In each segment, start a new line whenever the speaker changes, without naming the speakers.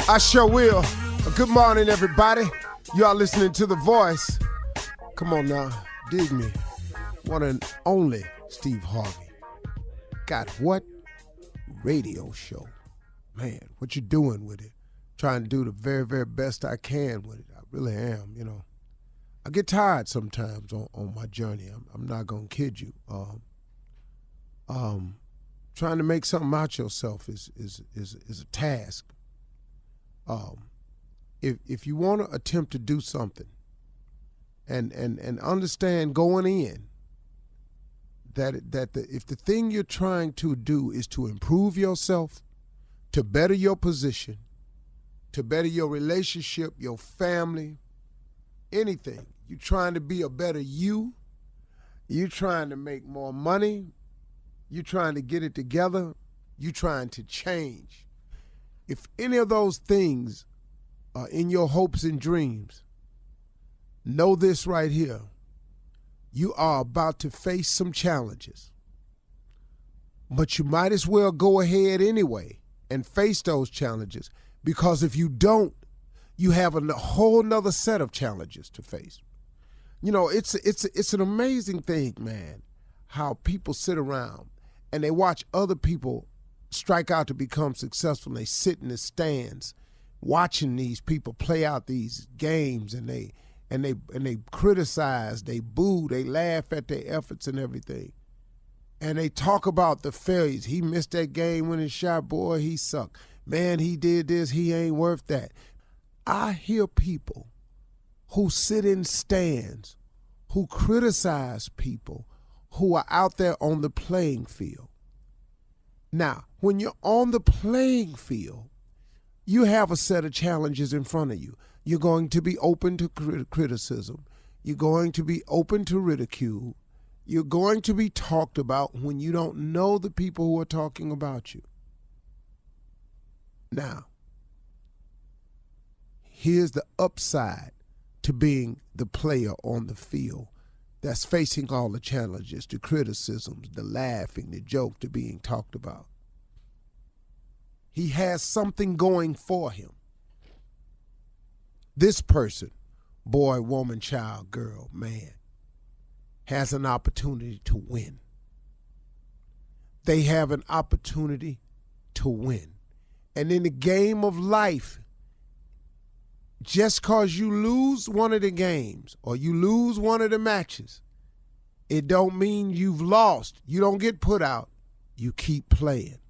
I sure will. Good morning, everybody. You are listening to The Voice. Come on now, dig me. One and only Steve Harvey. Got what? Radio show. Man, what you doing with it? Trying to do the very, very best I can with it. I really am, you know. I get tired sometimes on my journey. I'm not going to kid you. Trying to make something out yourself is a task. If you want to attempt to do something and understand going in that if the thing you're trying to do is to improve yourself, to better your position, to better your relationship, your family, anything, you're trying to be a better you, you're trying to make more money, you're trying to get it together, you're trying to change. If any of those things are in your hopes and dreams, know this right here. You are about to face some challenges. But you might as well go ahead anyway and face those challenges, because if you don't, you have a whole nother set of challenges to face. You know, it's an amazing thing, man, how people sit around and they watch other people strike out to become successful, and they sit in the stands watching these people play out these games, and they criticize, they boo, they laugh at their efforts and everything. And they talk about the failures. He missed that game winning shot, boy, he sucked. Man, he did this, he ain't worth that. I hear people who sit in stands, who criticize people who are out there on the playing field. Now, when you're on the playing field, you have a set of challenges in front of you. You're going to be open to criticism. You're going to be open to ridicule. You're going to be talked about when you don't know the people who are talking about you. Now, here's the upside to being the player on the field that's facing all the challenges, the criticisms, the laughing, the joke, the being talked about. He has something going for him. This person, boy, woman, child, girl, man, has an opportunity to win. They have an opportunity to win. And in the game of life, just because you lose one of the games or you lose one of the matches, it don't mean you've lost. You don't get put out. You keep playing.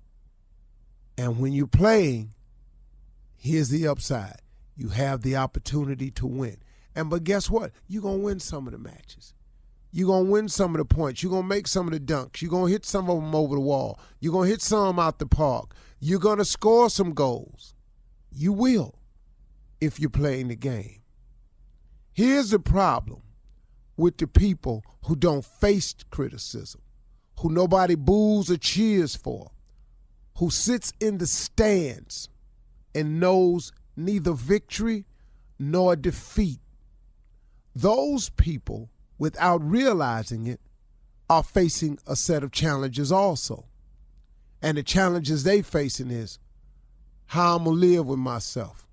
And when you're playing, here's the upside. You have the opportunity to win. But guess what? You're going to win some of the matches. You're going to win some of the points. You're going to make some of the dunks. You're going to hit some of them over the wall. You're going to hit some out the park. You're going to score some goals. You will, if you're playing the game. Here's the problem with the people who don't face criticism, who nobody boos or cheers for, who sits in the stands and knows neither victory nor defeat. Those people, without realizing it, are facing a set of challenges also. And the challenges they facing is how I'm going to live with myself,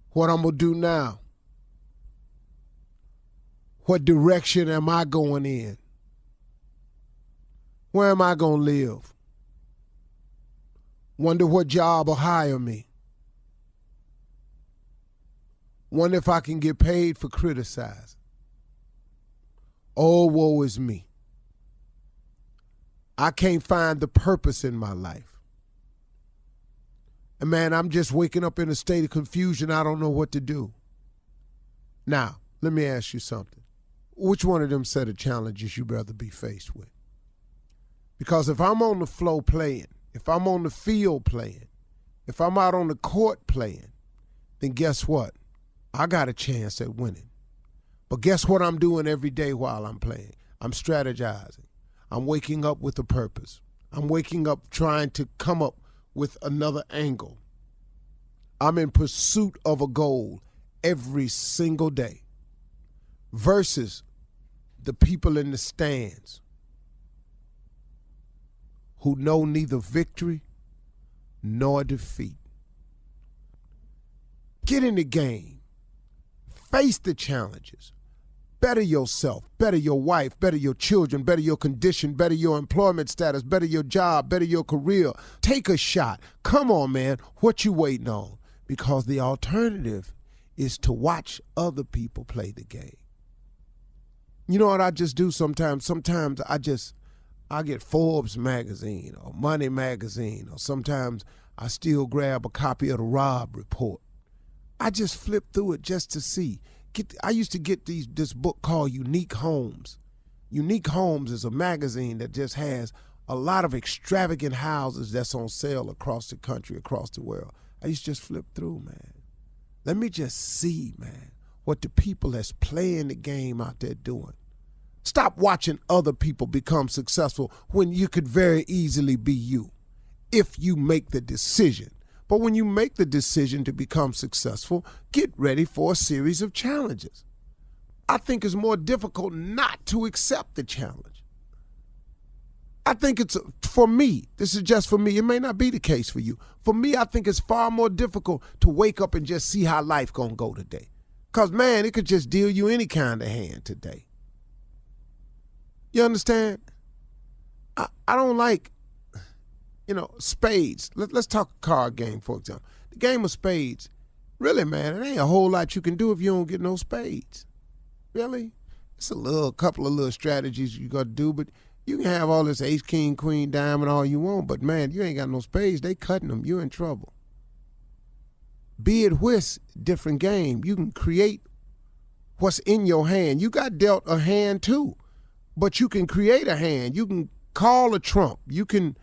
what I'm going to do now, what direction am I going in, where am I going to live, wonder what job will hire me, wonder if I can get paid for criticizing. Oh, woe is me. I can't find the purpose in my life. And man, I'm just waking up in a state of confusion. I don't know what to do. Now, let me ask you something. Which one of them set of challenges you'd rather be faced with? Because if I'm on the floor playing, if I'm on the field playing, if I'm out on the court playing, then guess what? I got a chance at winning. But guess what I'm doing every day while I'm playing? I'm strategizing. I'm waking up with a purpose. I'm waking up trying to come up with another angle. I'm in pursuit of a goal every single day versus the people in the stands who know neither victory nor defeat. Get in the game. Face the challenges. Better yourself, better your wife, better your children, better your condition, better your employment status, better your job, better your career. Take a shot. Come on, man. What you waiting on? Because the alternative is to watch other people play the game. You know what I just do sometimes? Sometimes I get Forbes magazine or Money magazine, or sometimes I still grab a copy of the Robb Report. I just flip through it just to see. I used to get this book called Unique Homes. Unique Homes is a magazine that just has a lot of extravagant houses that's on sale across the country, across the world. I used to just flip through, man. Let me just see, man, what the people that's playing the game out there doing. Stop watching other people become successful when you could very easily be you, if you make the decision. But when you make the decision to become successful, get ready for a series of challenges. I think it's more difficult not to accept the challenge. I think it's, for me, this is just for me, it may not be the case for you. For me, I think it's far more difficult to wake up and just see how life gonna go today. Because, man, it could just deal you any kind of hand today. You understand? I don't like, spades. Let's talk a card game, for example. The game of spades, really, man, it ain't a whole lot you can do if you don't get no spades. Really? It's a couple of little strategies you got to do, but you can have all this ace, king, queen, diamond, all you want, but, man, you ain't got no spades. They cutting them. You're in trouble. Bid whist, different game. You can create what's in your hand. You got dealt a hand, too, but you can create a hand. You can call a trump. You can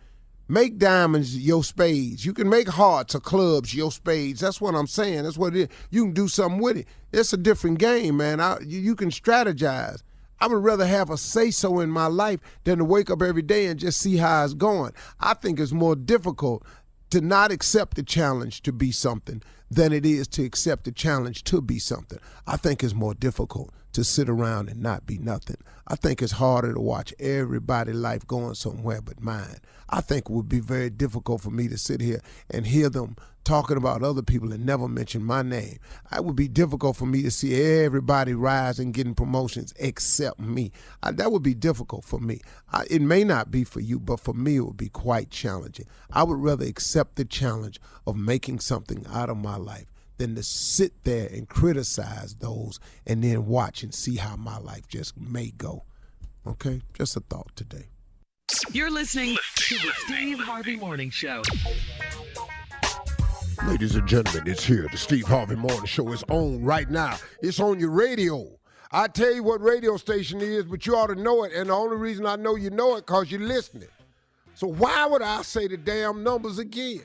make diamonds your spades. You can make hearts or clubs your spades. That's what I'm saying. That's what it is. You can do something with it. It's a different game, man. You can strategize. I would rather have a say-so in my life than to wake up every day and just see how it's going. I think it's more difficult to not accept the challenge to be something than it is to accept the challenge to be something. I think it's more difficult to sit around and not be nothing. I think it's harder to watch everybody's life going somewhere but mine. I think it would be very difficult for me to sit here and hear them talking about other people and never mention my name. It would be difficult for me to see everybody rise and getting promotions except me. That would be difficult for me. It may not be for you, but for me it would be quite challenging. I would rather accept the challenge of making something out of my life than to sit there and criticize those and then watch and see how my life just may go. Okay? Just a thought today.
You're listening to the Steve Harvey Morning Show.
Ladies and gentlemen, it's here. The Steve Harvey Morning Show is on right now. It's on your radio. I tell you what radio station it is, but you ought to know it, and the only reason I know you know it because you're listening. So why would I say the damn numbers again?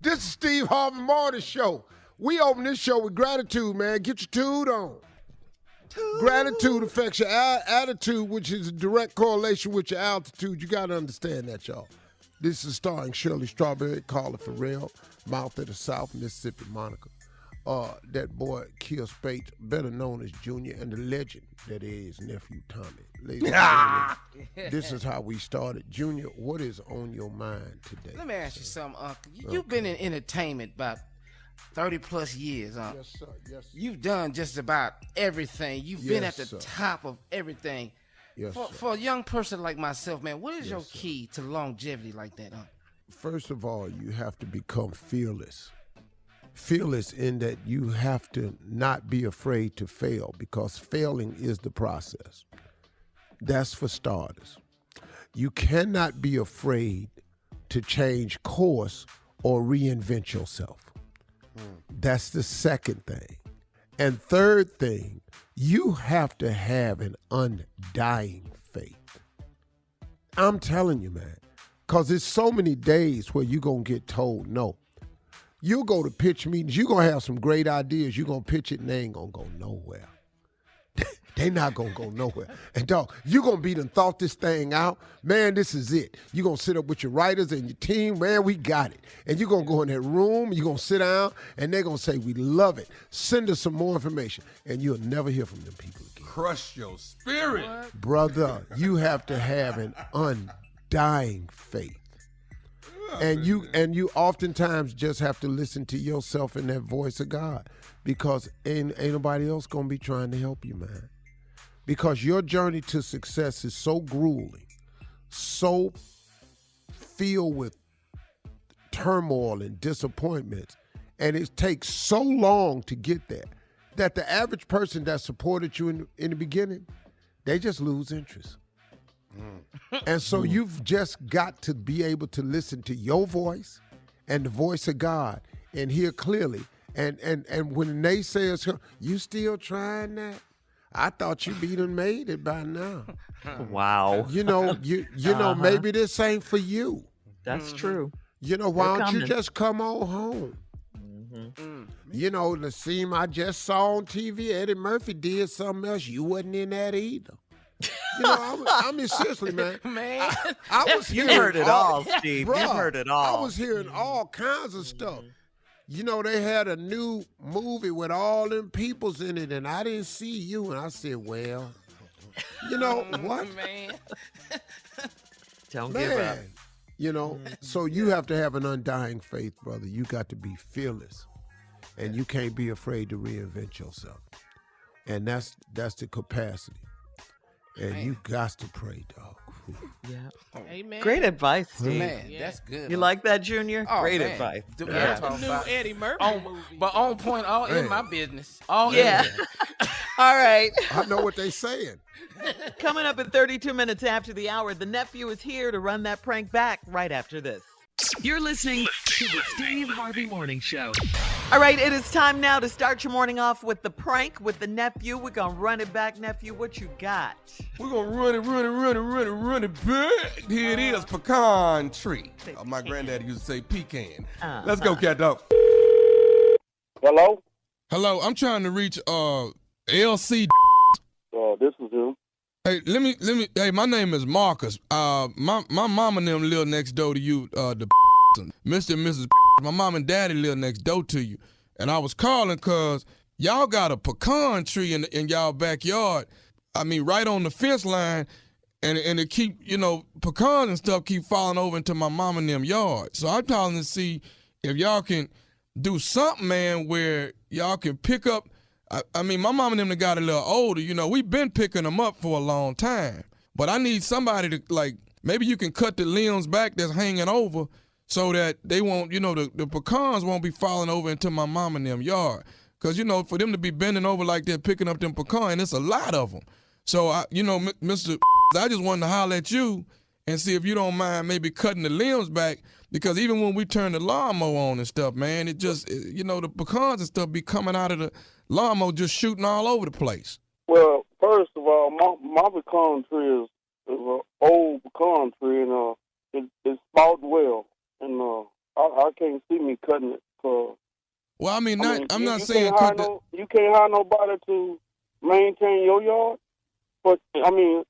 This is Steve Harvey Morning Show. We open this show with gratitude, man. Get your tude on. Gratitude affects your attitude, which is a direct correlation with your altitude. You got to understand that, y'all. This is starring Shirley Strawberry, Carla Farrell, Mouth of the South, Mississippi Monica. That boy, Kill Spates, better known as Junior, and the legend that is nephew Tommy. Ladies and gentlemen, this is how we started. Junior, what is on your mind today?
Let me ask you something, Uncle. You've been in entertainment about 30-plus years, huh?
Yes, sir. Yes, sir.
You've done just about everything. You've been at the top of everything.
Yes,
for a young person like myself, man, what is your key to longevity like that, huh?
First of all, you have to become fearless. Fearless in that you have to not be afraid to fail, because failing is the process. That's for starters. You cannot be afraid to change course or reinvent yourself. That's the second thing. And third thing, you have to have an undying faith. I'm telling you, man, because there's so many days where you're going to get told no. You'll go to pitch meetings, you're going to have some great ideas, you're going to pitch it and they ain't going to go nowhere. They not going to go nowhere. And dog, you're going to be done thought this thing out. Man, this is it. You're going to sit up with your writers and your team. Man, we got it. And you're going to go in that room, you're going to sit down, and they're going to say, we love it. Send us some more information. And you'll never hear from them people again.
Crush your spirit.
Brother, you have to have an undying faith. And you oftentimes just have to listen to yourself and that voice of God, because ain't nobody else gonna be trying to help you, man. Because your journey to success is so grueling, so filled with turmoil and disappointments, and it takes so long to get there that the average person that supported you in the beginning, they just lose interest. And so you've just got to be able to listen to your voice and the voice of God and hear clearly. And when the naysayers come, you still trying that? I thought you done made it by now.
Wow.
You know, maybe this ain't for you.
That's true.
You know, why don't you just come on home? You know, the scene I just saw on TV, Eddie Murphy did something else. You wasn't in that either. You know, I mean, seriously, man. I was
you heard it all, Steve.
Bruh,
You heard it all.
I was hearing all kinds of stuff. You know, they had a new movie with all them peoples in it, and I didn't see you. And I said, well, you know, what?
Man.
Don't give up.
You know, so you have to have an undying faith, brother. You got to be fearless, and you can't be afraid to reinvent yourself. And that's the capacity. And you got to pray, dog.
Yeah.
Amen.
Great advice, Steve.
Man, that's good.
You like that, Junior?
Oh,
Great
man.
advice.
Yeah.
The new Eddie Murphy movie.
But on point, all in my business. All
Yeah.
in.
All right.
I know what they saying.
Coming up at 32 minutes after the hour, the nephew is here to run that prank back right after this.
You're listening to the Steve Harvey Morning Show.
All right, it is time now to start your morning off with the prank with the nephew. We're going to run it back, nephew. What you got?
We're going to run it back. Here it is, pecan tree. My granddaddy used to say pecan. Let's go, cat dog.
Hello?
Hello, I'm trying to reach LC.
This is him.
Hey, let me. Hey, my name is Marcus. My mom and them live next door to you. The Mr. and Mrs. My mom and daddy live next door to you, and I was calling cause y'all got a pecan tree in y'all backyard. I mean, right on the fence line, and it keep, you know, pecans and stuff keep falling over into my mom and them yard. So I'm calling to see if y'all can do something, man, where y'all can pick up. I mean, my mom and them that got a little older, you know, we've been picking them up for a long time. But I need somebody to, like, maybe you can cut the limbs back that's hanging over so that they won't, you know, the pecans won't be falling over into my mom and them yard. Because, you know, for them to be bending over like they're picking up them pecans, it's a lot of them. So, you know, Mr. I just wanted to holler at you and see if you don't mind maybe cutting the limbs back, because even when we turn the lawnmower on and stuff, man, it just, you know, the pecans and stuff be coming out of the lawnmower just shooting all over the place.
Well, first of all, my pecan tree is an old pecan tree, and it's sprouted well, and I can't see me cutting it.
Well, I mean, I'm not
you
saying
you can't hire nobody to maintain your yard, but I mean,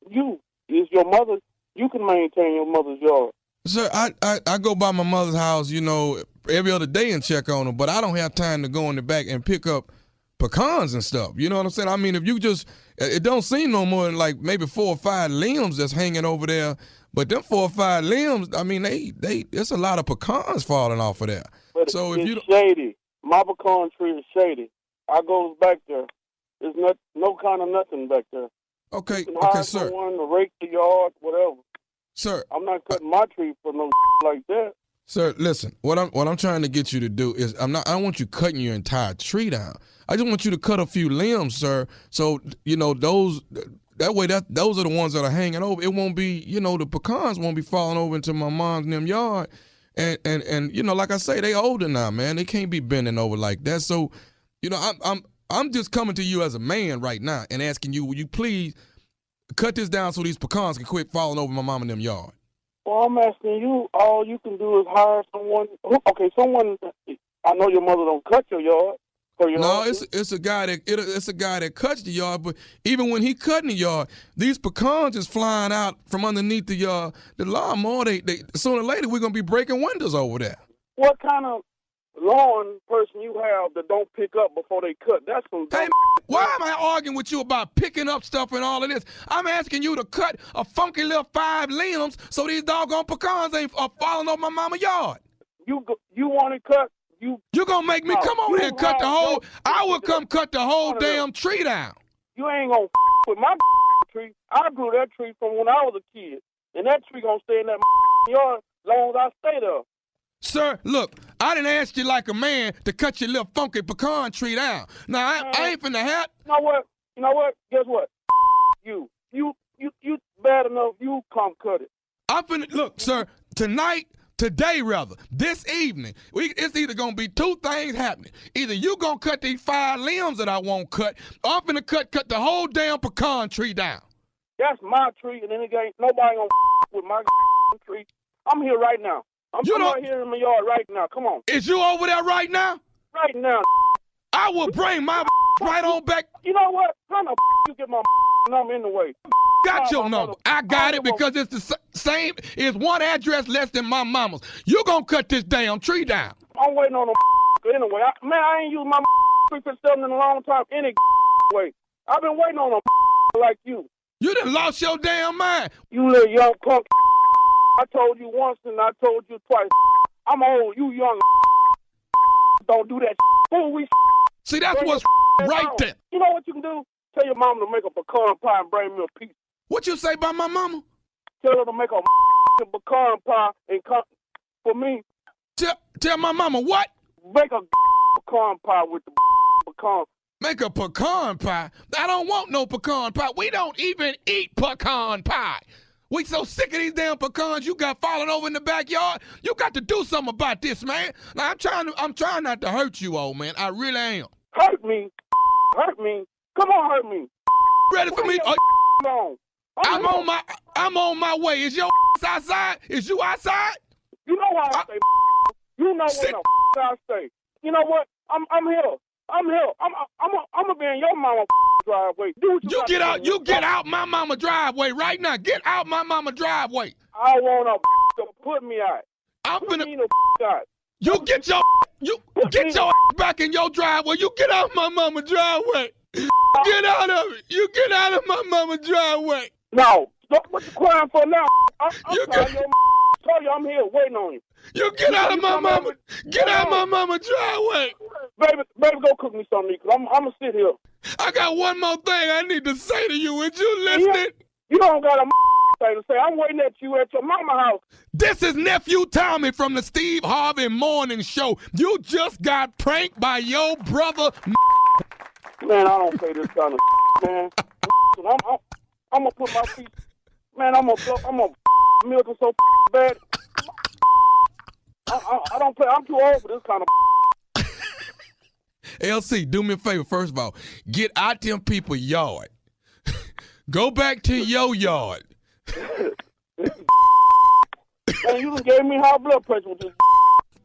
it's your mother. You can maintain your mother's yard.
Sir, I go by my mother's house, you know, every other day and check on her, but I don't have time to go in the back and pick up pecans and stuff. You know what I'm saying? I mean, if you just, it don't seem no more than like maybe 4 or 5 limbs that's hanging over there, but them 4 or 5 limbs, I mean, it's a lot of pecans falling off of there.
But
so
it's shady. My pecan tree is shady. I goes back there. There's no kind of nothing back there.
Okay,
you can hire
sir.
someone to rake the yard, whatever.
Sir,
I'm not cutting my tree for no like that.
Sir, listen. What I'm trying to get you to do is I don't want you cutting your entire tree down. I just want you to cut a few limbs, sir. So you know those are the ones that are hanging over. It won't be, you know, the pecans won't be falling over into my mom's and them yard. And you know, like I say, they older now, man. They can't be bending over like that. So, you know, I'm just coming to you as a man right now and asking you, will you please cut this down so these pecans can quit falling over my mom and them yard?
Well, I'm asking you, all you can do is hire someone. Okay, someone. I know your mother don't cut your yard.
No, it's a guy that cuts the yard. But even when he cutting the yard, these pecans is flying out from underneath the lawnmower. They sooner or later we're gonna be breaking windows over there.
What kind of lawn person you have that don't pick up before they cut. That's some.
Hey, why am I arguing with you about picking up stuff and all of this? I'm asking you to cut a funky little 5 limbs so these doggone pecans ain't falling off my mama's yard.
You want it cut? You
gonna make me come over here and cut the whole? I will come cut the whole damn tree down.
You ain't gonna with my tree. I grew that tree from when I was a kid, and that tree gonna stay in that yard as long as I stay there.
Sir, look, I didn't ask you like a man to cut your little funky pecan tree down. Now, I ain't finna have...
You know what? Guess what? You bad enough, you come cut it.
I'm finna... Look, sir, today rather, this evening, it's either gonna be 2 things happening. Either you gonna cut these 5 limbs that I won't cut, or I'm finna cut the whole damn pecan tree down.
That's my tree, and then again, nobody gonna with my tree. I'm here right now. I'm right here in my yard right now. Come on.
Is you over there right now?
Right now.
I will bring my right on back.
You know what? How the you get my number in the way?
Got your number. I got it because it's the same. It's one address less than my mama's. You gonna cut this damn tree down.
I'm waiting on them anyway. I ain't used my 357 in a long time any way. I've been waiting on them like you.
You done lost your damn mind.
You little young punk. I told you once and I told you twice. I'm old. You young. Don't do that. Fool, we.
See, that's what's right there.
You know what you can do? Tell your mama to make a pecan pie and bring me a piece.
What you say about my mama?
Tell her to make a pecan pie and come for me.
Tell my mama what?
Make a pecan pie with the pecan.
Make a pecan pie? I don't want no pecan pie. We don't even eat pecan pie. We so sick of these damn pecans you got falling over in the backyard. You got to do something about this, man. Now, I'm trying not to hurt you, old man. I really am.
Hurt me? Hurt me? Come on, hurt me.
Ready for me? I'm on my way. Is your outside? Is you outside?
You know how I stay. You know where the I stay. You know what? I'm here. I'm here. I'm gonna be in your mama driveway. Do what
you get out. You get out my mama driveway right now. Get out my mama driveway.
I want to put me out.
I'm finna.
Out.
You get your back in your driveway. You get out my mama driveway. Get out of it. You get out of my mama driveway.
No. What you crying for now? I'm sorry, told you I'm here waiting on you.
You get out of my mama. Get out my mama driveway.
Baby, go cook me something, because I'm going to sit here.
I got one more thing I need to say to you. Would you listen?
You don't got a thing to say. I'm waiting at you at your mama house.
This is Nephew Tommy from the Steve Harvey Morning Show. You just got pranked by your brother.
Man, I don't say this kind of man. I'm going to put my feet. Man, I'm going to milk it so bad. I don't play. I'm too old for this kind of.
LC, do me a favor, first of all. Get out them people's yard. Go back to your yard.
Man, you done gave me high blood pressure with this.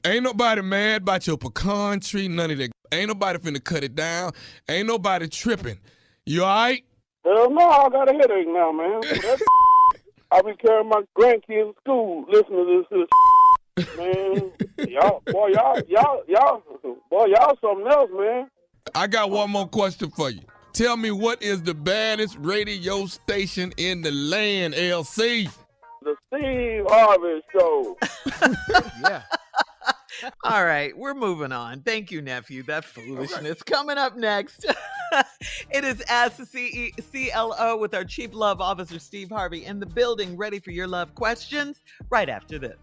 Ain't nobody mad about your pecan tree, none of that. Ain't nobody finna cut it down. Ain't nobody tripping. You all right?
Hell no, I got a headache now, man. I be carrying my grandkids to school listening to this. Man, y'all something else, man.
I got one more question for you. Tell me, what is the baddest radio station in the land, LC?
The Steve Harvey Show.
Yeah.
All right, we're moving on. Thank you, nephew. That foolishness. Coming up next, it is Ask the CLO with our Chief Love Officer, Steve Harvey, in the building, ready for your love questions right after this.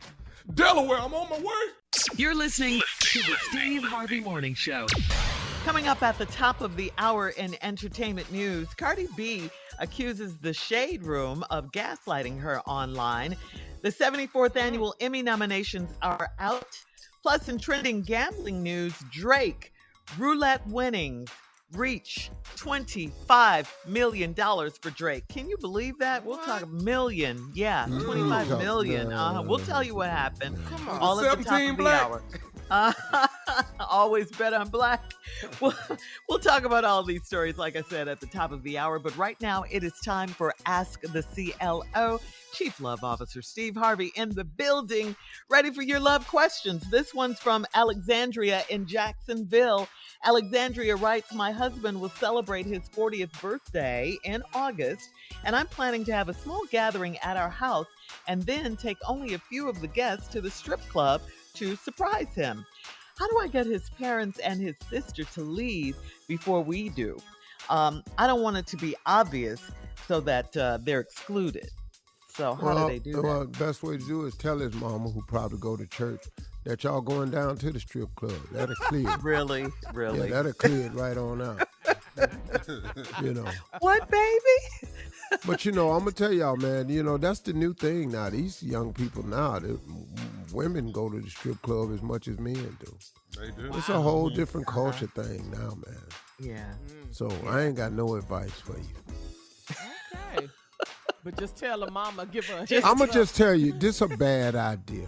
Delaware, I'm on my way.
You're listening to the Steve Harvey Morning Show.
Coming up at the top of the hour in entertainment news, Cardi B accuses the Shade Room of gaslighting her online. The 74th annual Emmy nominations are out. Plus, in trending gambling news, Drake, roulette winnings reach $25 million for Drake. Can you believe that? We'll talk million. Yeah, $25 million. We'll tell you what happened.
Come on.
All at the top of the hour. Always bet on black. We'll talk about all these stories, like I said, at the top of the hour. But right now, it is time for Ask the CLO. Chief Love Officer Steve Harvey in the building, ready for your love questions. This one's from Alexandria in Jacksonville. Alexandria writes, my husband will celebrate his 40th birthday in August, and I'm planning to have a small gathering at our house and then take only a few of the guests to the strip club to surprise him. How do I get his parents and his sister to leave before we do? I don't want it to be obvious so that they're excluded. So how do they do that?
Well, the best way to do it is tell his mama, who probably go to church, that y'all going down to the strip club. That'll clear it.
Really?
Yeah, that'll clear it right on out.
What, baby?
But I'm gonna tell y'all, man. That's the new thing now. These young people now, women go to the strip club as much as men do.
They do.
It's a whole different culture thing now, man.
Yeah.
So I ain't got no advice for you.
Okay. But just tell her mama, give her a
I'm gonna just tell you, this is a bad idea.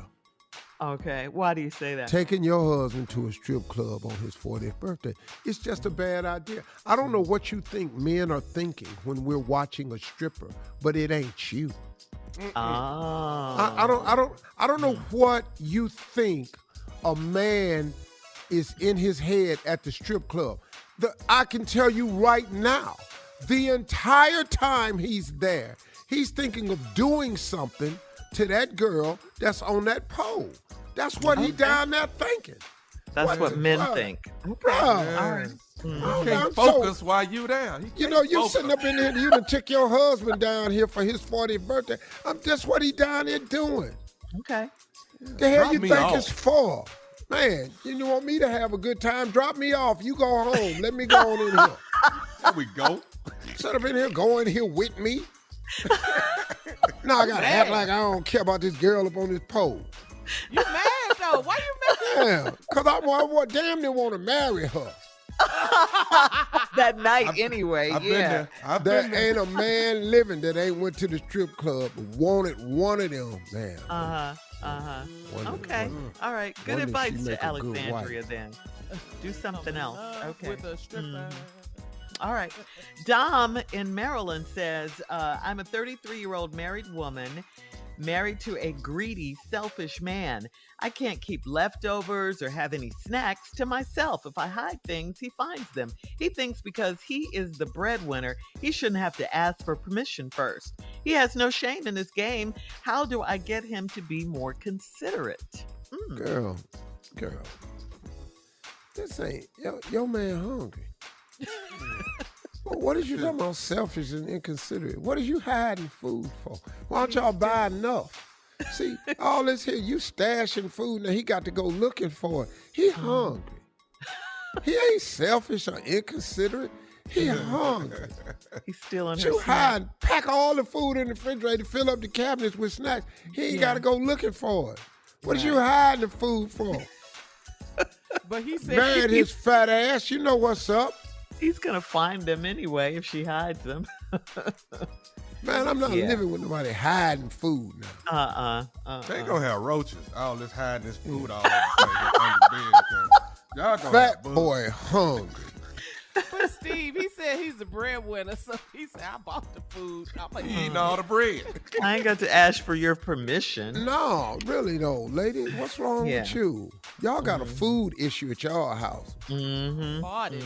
Okay. Why do you say that?
Taking your husband to a strip club on his 40th birthday. It's just a bad idea. I don't know what you think men are thinking when we're watching a stripper, but it ain't you.
Oh.
I don't know what you think a man is in his head at the strip club. I can tell you right now, the entire time he's there, he's thinking of doing something to that girl that's on that pole. That's what he down there thinking.
That's what men think. Okay.
All
right.
You can't focus while you down.
You sitting up in here, you done took your husband down here for his 40th birthday. That's what he down there doing.
Okay.
The hell you think it's for? Man, you want me to have a good time? Drop me off. You go home. Let me go on in here.
There we go.
Sit up in here, go in here with me. Now I gotta act like I don't care about this girl up on this pole.
You mad though? Why you mad?
Yeah, because I damn near want to marry her.
That night anyway,
I've been there.
There ain't a man living that ain't went to the strip club but wanted one of them, man.
Okay. All right. Good
Wonder if
advice
she
to
make a good
Alexandria
wife.
then. Do something else. Okay.
With a stripper.
All right. Dom in Maryland says, I'm a 33-year-old married woman married to a greedy, selfish man. I can't keep leftovers or have any snacks to myself. If I hide things, he finds them. He thinks because he is the breadwinner, he shouldn't have to ask for permission first. He has no shame in this game. How do I get him to be more considerate?
Girl, this ain't, your man hungry. Well, what is you talking about selfish and inconsiderate? What is you hiding food for? Why don't y'all buy enough? See, all this here, you stashing food, now he got to go looking for it. He hungry. He ain't selfish or inconsiderate. He hungry.
He's still in her
You
snack.
hide, pack all the food in the refrigerator, fill up the cabinets with snacks. He ain't got to go looking for it. What is you hiding the food for?
But he said
Married his fat ass, you know what's up.
He's going to find them anyway if she hides them.
Man, I'm not living with nobody hiding food now.
They ain't gonna have roaches. All this hiding this food all over the place under the bed. Y'all gonna
Fat
have bugs.
boy hungry.
But Steve, he said he's the breadwinner, so he said, I bought the food. I'm like,
He eating all the bread.
I ain't got to ask for your permission.
No, really though, lady, what's wrong with you? Y'all got a food issue at y'all house.
party.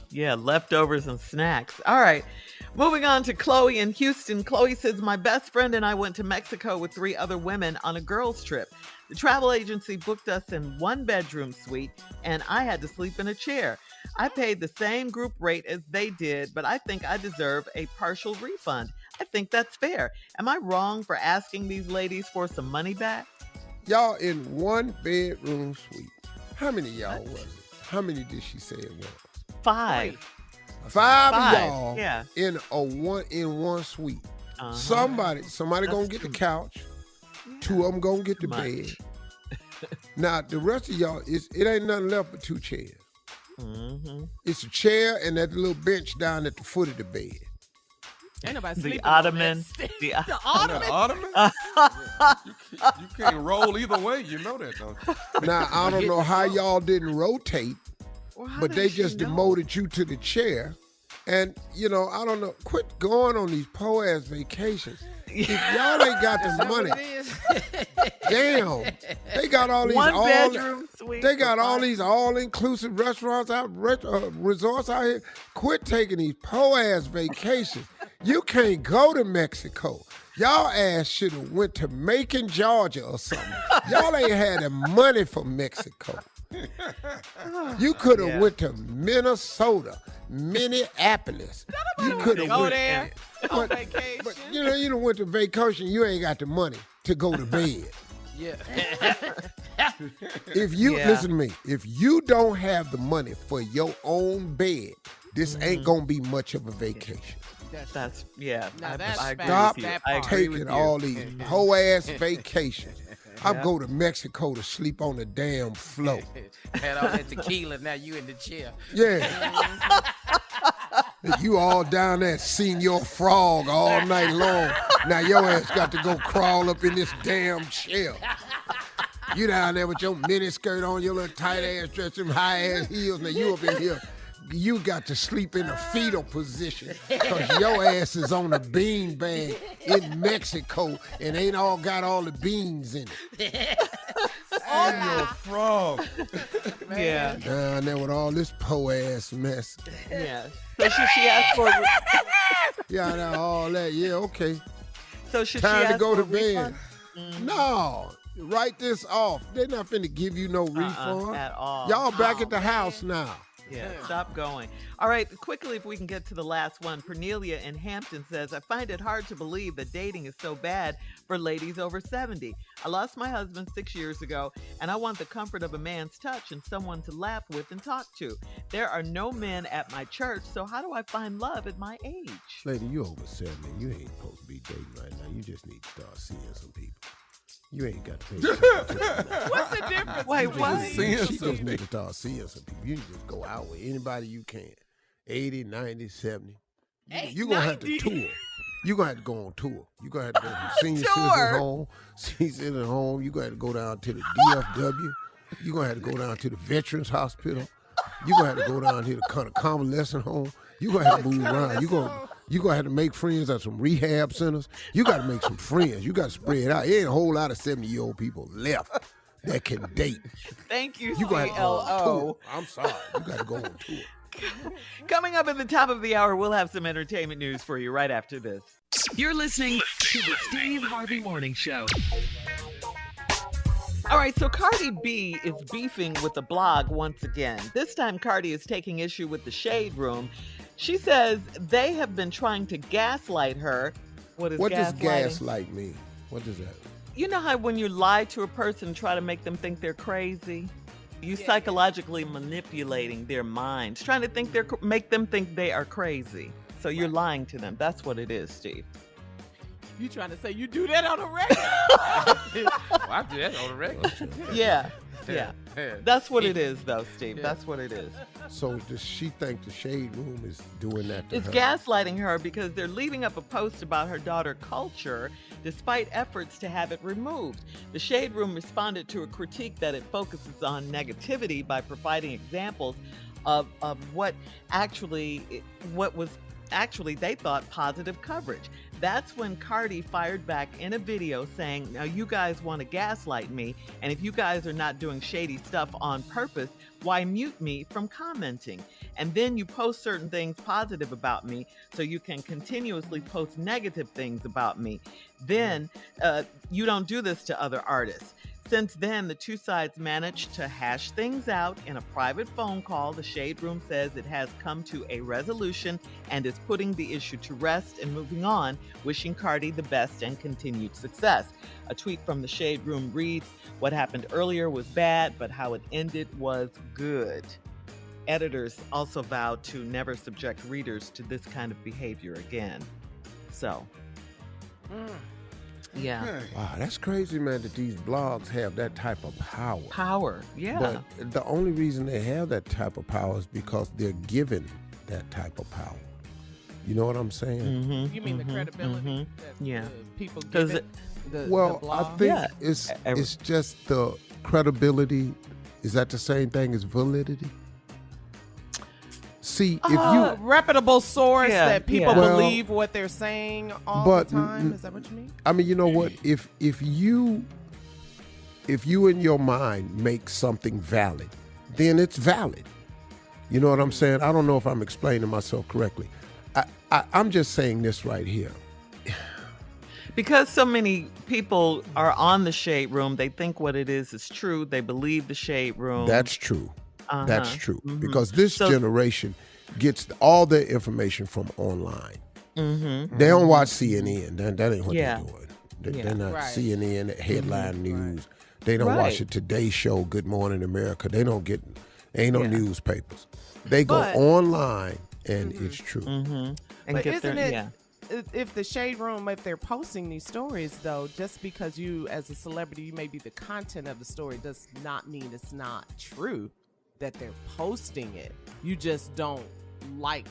Yeah, leftovers and snacks. All right. Moving on to Chloe in Houston. Chloe says, my best friend and I went to Mexico with 3 other women on a girls' trip. The travel agency booked us in 1-bedroom suite, and I had to sleep in a chair. I paid the same group rate as they did, but I think I deserve a partial refund. I think that's fair. Am I wrong for asking these ladies for some money back?
Y'all in 1-bedroom suite. How many y'all was it? How many did she say it was?
5.
5 of y'all
yeah.
in one suite. Somebody gonna get the couch. 2 of them gonna get the bed. Now the rest of y'all, it ain't nothing left but 2 chairs. It's a chair and that little bench down at the foot of the bed.
Ain't nobody
The
sleeping
ottoman.
on that.
The
The ottoman?
The ottoman? you can't roll either way. You know that, don't you?
Now I don't know how y'all didn't rotate
Well, how
but
does
they
she
just
know?
demoted you to the chair. And, I don't know. Quit going on these po-ass vacations. If y'all ain't got the money, damn, they got all these
One-bedroom suite.
They got
for
all
five-
these all-inclusive restaurants out, resorts out here. Quit taking these po-ass vacations. You can't go to Mexico. Y'all ass should have went to Macon, Georgia or something. Y'all ain't had the money for Mexico. You could have went to Minnesota, Minneapolis. You could have
Go
went
there on
but,
vacation.
but you done went to vacation. You ain't got the money to go to bed.
Yeah.
If you listen to me, if you don't have the money for your own bed, this ain't gonna be much of a vacation.
That's
Now that's
I agree
Stop
with you.
that
I
part.
agree with
taking
you.
all these whole-ass vacations. I go to Mexico to sleep on the damn floor.
Had all that tequila, now you in the chair.
Yeah. You all down there seeing your frog all night long. Now your ass got to go crawl up in this damn chair. You down there with your mini skirt on, your little tight ass dress, them high ass heels. Now you up in here. You got to sleep in a fetal position because your ass is on a bean bag in Mexico and ain't all got all the beans in it.
Oh, your frog.
Yeah.
Down there with all this po-ass mess.
Yeah. So should she ask for?
Yeah, now all that. Yeah, okay.
So should
Time
she
to
ask
go
for
to bed.
refund?
No, write this off. They're not finna give you no refund.
At all.
Y'all back at the house now.
Yeah, stop going. All right, quickly, if we can get to the last one. Cornelia in Hampton says, I find it hard to believe that dating is so bad for ladies over 70. I lost my husband 6 years ago, and I want the comfort of a man's touch and someone to laugh with and talk to. There are no men at my church, so how do I find love at my age?
Lady, you over 70. You ain't supposed to be dating right now. You just need to start seeing some people. You ain't got to pay attention to them.
What's the difference?
Wait,
between
what?
these?
She just need to start seeing some people. You can just go out with anybody you can. 80, 90, 70. You're going to have to tour. You're going to have to go on tour. You're going to have to go to senior citizen home. Senior citizen home. You're going to have to go down to the DFW. You're going to have to go down to the Veterans Hospital. You're going to have to go down to the convalescent home. You're going to have to move around. You're going to have to make friends at some rehab centers. You got to make some friends. You got to spread out. There ain't a whole lot of 70-year-old people left that can date.
Thank you,
You got to go on
CLO.
tour. I'm sorry. You got to go on tour.
Coming up at the top of the hour, we'll have some entertainment news for you right after this.
You're listening to the Steve Harvey Morning Show.
All right, so Cardi B is beefing with the blog once again. This time, Cardi is taking issue with the Shade Room. She says they have been trying to gaslight her. What does
gaslight mean? What does that?
You know how when you lie to a person, try to make them think they're crazy? You psychologically manipulating their minds, trying to make them think they are crazy. So you're lying to them. That's what it is, Steve.
You trying to say you do that on the record?
Well, I do that on the record.
Yeah. That's what it is, though, Steve.
Yeah.
That's what it is.
So does she think the Shade Room is doing that to
It's
her?
gaslighting her because they're leaving up a post about her daughter Culture despite efforts to have it removed. The Shade Room responded to a critique that it focuses on negativity by providing examples of what was actually they thought positive coverage. That's when Cardi fired back in a video saying, now you guys want to gaslight me, and if you guys are not doing shady stuff on purpose, why mute me from commenting? And then you post certain things positive about me so you can continuously post negative things about me. Then you don't do this to other artists. Since then, the two sides managed to hash things out in a private phone call. The Shade Room says it has come to a resolution and is putting the issue to rest and moving on, wishing Cardi the best and continued success. A tweet from the Shade Room reads, "What happened earlier was bad, but how it ended was good." Editors also vowed to never subject readers to this kind of behavior again. So, yeah.
Wow, that's crazy, man, that these blogs have that type of power.
Power, yeah.
But the only reason they have that type of power is because they're given that type of power. You know what I'm saying?
Mm-hmm,
You mean the credibility that
yeah.
people
Because
give it? The
Well, I
blog?
think
Yeah.
it's just the credibility. Is that the same thing as validity? see, if you
reputable source that people
Well,
believe what they're saying all the time. Is that what you mean?
I mean, you know what? If you in your mind make something valid, then it's valid. You know what I'm saying? I don't know if I'm explaining myself correctly. I'm just saying this right here.
Because so many people are on the Shade Room, they think what it is true. They believe the Shade Room.
That's true. That's true. Because this generation gets all their information from online. They don't watch CNN. That ain't what they're doing. They're not CNN headline news. They don't watch the Today Show, Good Morning America. They don't get, ain't no newspapers. They go online, and it's true.
And
but
get
isn't
their,
it, if the Shade Room, if they're posting these stories, though, just because you, as a celebrity, you may be the content of the story, does not mean it's not true that they're posting it. You just don't like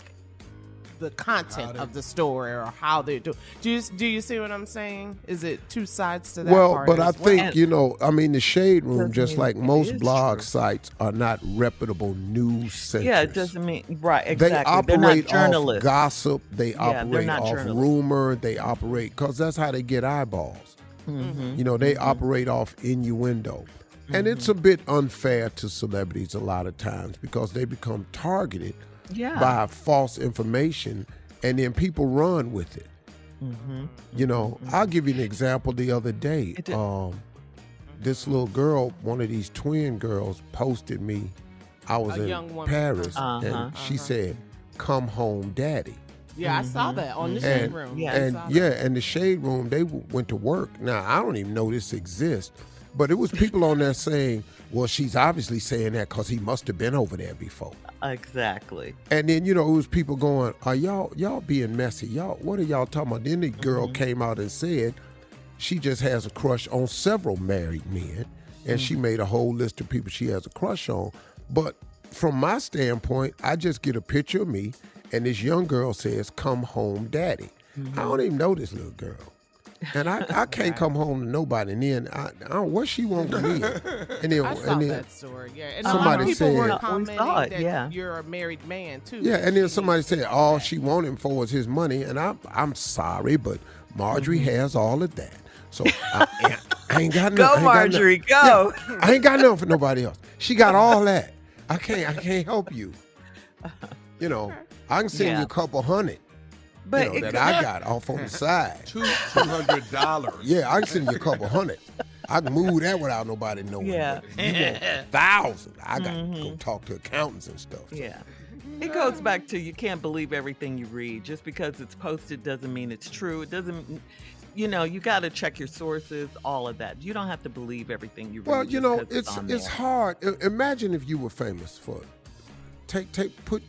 the content of the story or how they do. Do you see what I'm saying? Is it two sides to that?
Well,
part
but I
as
think,
well?
you know, I mean, the Shade Room, just
mean
like
it
most
is
blog
true.
sites, are not reputable news centers.
Yeah, it doesn't mean exactly.
They
They're not
operate off
journalists.
gossip. They
they're
operate
not
off
journalists.
rumor. They operate, because that's how they get eyeballs. You know, they operate off innuendo. And it's a bit unfair to celebrities a lot of times because they become targeted by false information, and then people run with it. You know, I'll give you an example. The other day, this little girl, one of these twin girls, posted me. I was
A young
in
woman.
Paris, and she said, "Come home, daddy."
Yeah, I saw that on the Shade Room.
And the Shade Room, they went to work. Now, I don't even know this exists, but it was people on there saying, well, she's obviously saying that because he must have been over there before.
Exactly.
And then, you know, it was people going, are y'all being messy? Y'all, what are y'all talking about? Then the girl came out and said she just has a crush on several married men, and she made a whole list of people she has a crush on. But from my standpoint, I just get a picture of me, and this young girl says, "Come home, daddy." I don't even know this little girl. And I can't come home to nobody. And then I don't, what she want from me? And then,
I saw that story. Yeah, and
somebody
a lot of people were
said-
commenting
We saw it,
that you're a married man too.
Yeah, and then somebody said all she wanted him for was his money, and I'm sorry, but Marjorie has all of that. So I ain't got nothing.
Go, Marjorie, go.
Yeah, I ain't got nothing for nobody else. She got all that. I can't help you. You know, I can send you a couple hundred.
But
You know, that I got off on the side.
$200.
Yeah, I can send you a couple hundred. I can move that without nobody knowing.
Yeah.
But you want 1,000. I got to go talk to accountants and stuff.
Yeah. It goes back to you can't believe everything you read. Just because it's posted doesn't mean it's true. It doesn't, you know, you got to check your sources, all of that. You don't have to believe everything you read.
Well, you know,
just 'cause on
it's
there.
hard. Imagine if you were famous for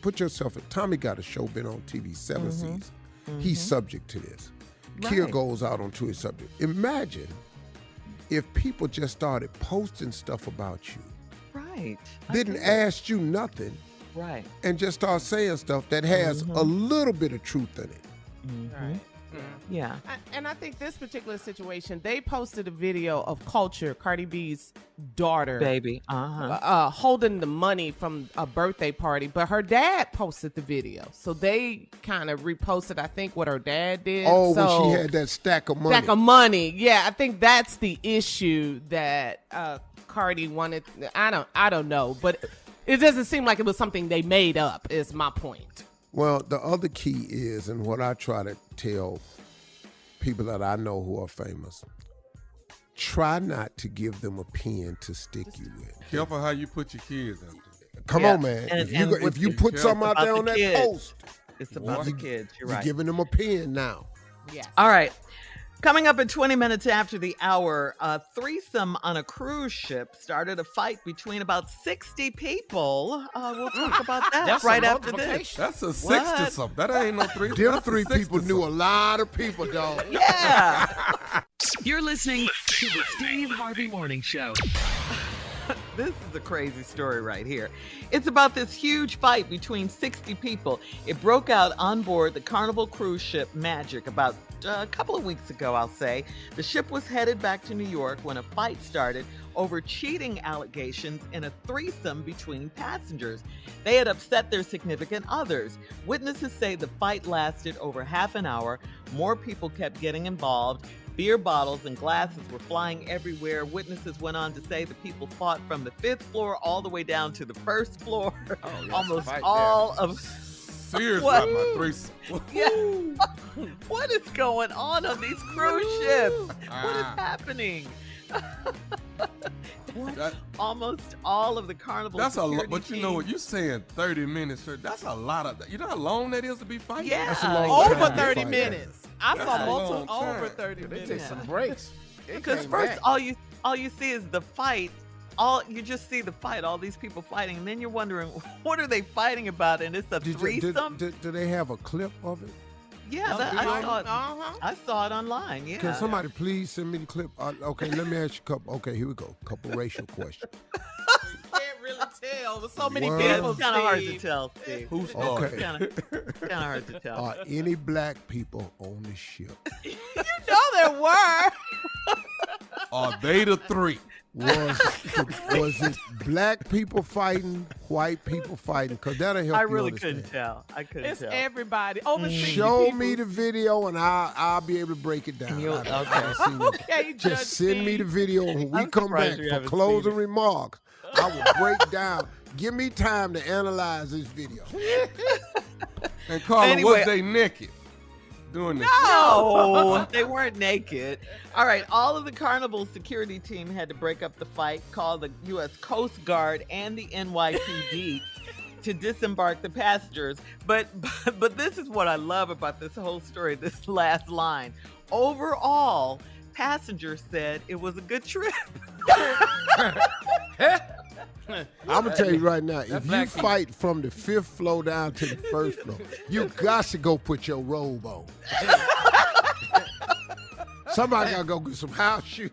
put yourself in. Tommy got a show, been on TV 7 seasons. He's subject to this. Kier
Right.
goes out on Twitter subject. Imagine if people just started posting stuff about you,
Right.
didn't ask you nothing,
Right.
and just start saying stuff that has a little bit of truth in it.
Right.
Yeah.
And I think this particular situation, they posted a video of Culture, Cardi B's daughter,
Baby.
holding the money from a birthday party, but her dad posted the video, so they kind of reposted, I think, what her dad did.
Oh,
so,
when she had that stack of money.
Stack of money. Yeah, I think that's the issue that Cardi wanted. I don't know, but it doesn't seem like it was something they made up. Is my point.
Well, the other key is, and what I try to tell people that I know who are famous, try not to give them a pen to stick you with.
Careful how you put your kids in.
Come
Yeah.
on, man.
And-
if you,
and
if you
with
put
the-
something out
about
there
the
on that
kids.
post,
It's about the kids. You're right.
giving them a pen now.
Yes.
All right. Coming up at 20 minutes after the hour, a threesome on a cruise ship started a fight between about 60 people. We'll talk about that
That's
right
a
after this.
multiplication.
That's a 6
What?
to something. That ain't no 3.
Them
That's a
3
6
people
to
knew a
something.
lot of people, dog.
Yeah.
You're listening to the Steve Harvey Morning Show.
This is a crazy story right here. It's about this huge fight between 60 people. It broke out on board the Carnival cruise ship Magic about a couple of weeks ago, I'll say. The ship was headed back to New York when a fight started over cheating allegations in a threesome between passengers. They had upset their significant others. Witnesses say the fight lasted over half an hour. More people kept getting involved. Beer bottles and glasses were flying everywhere. Witnesses went on to say the people fought from the 5th floor all the way down to the 1st floor. Almost all of...
Serious about my threesome.
Yeah. What is going on these cruise ships? What is happening? Almost all of the Carnival
That's a lot,
security
but you know what? You're saying 30 minutes, sir. That's a lot of. You know how long that is to be fighting?
Yeah,
That's a long
Over
time to
30
fight.
minutes. I saw
a
multiple
long time.
over 30
They
minutes.
take some breaks.
because first all you see is the fight. You just see the fight, all these people fighting, and then you're wondering what are they fighting about? And it's a threesome.
Do they have a clip of it?
Yeah, I saw it. I saw it online. Yeah.
Can somebody please send me the clip? Okay, let me ask you a couple. Okay, here we go. Couple racial questions.
You can't really tell with so many
Well,
people.
It's kind of hard to
Steve.
tell, Steve.
Who's
Okay.
started?
Kind of hard to tell.
Are any black people on the ship?
You know there were.
Are they the three?
Was it black people fighting, white people fighting? Because that'll help
I
you
really
understand.
couldn't tell. I couldn't
It's
tell.
everybody. Over 60
Show
people.
me the video and I'll be able to break it down.
You'll-
I
okay.
see that.
Okay, Judge
Just send me the
Steve.
video when we
I'm
come
surprised
back
you
for
haven't
closing
seen it.
remarks. I will break down. Give me time to analyze this video.
And Carla,
Anyway.
was they naked doing this?
No, they weren't naked. All right, all of the Carnival security team had to break up the fight, call the U.S. Coast Guard and the NYPD to disembark the passengers. But this is what I love about this whole story, this last line. Overall, passengers said it was a good trip.
I'm going to tell you right now, if you
black people.
fight from the 5th floor down to the 1st floor, you got to go put your robe on. Somebody got to go get some house shoes.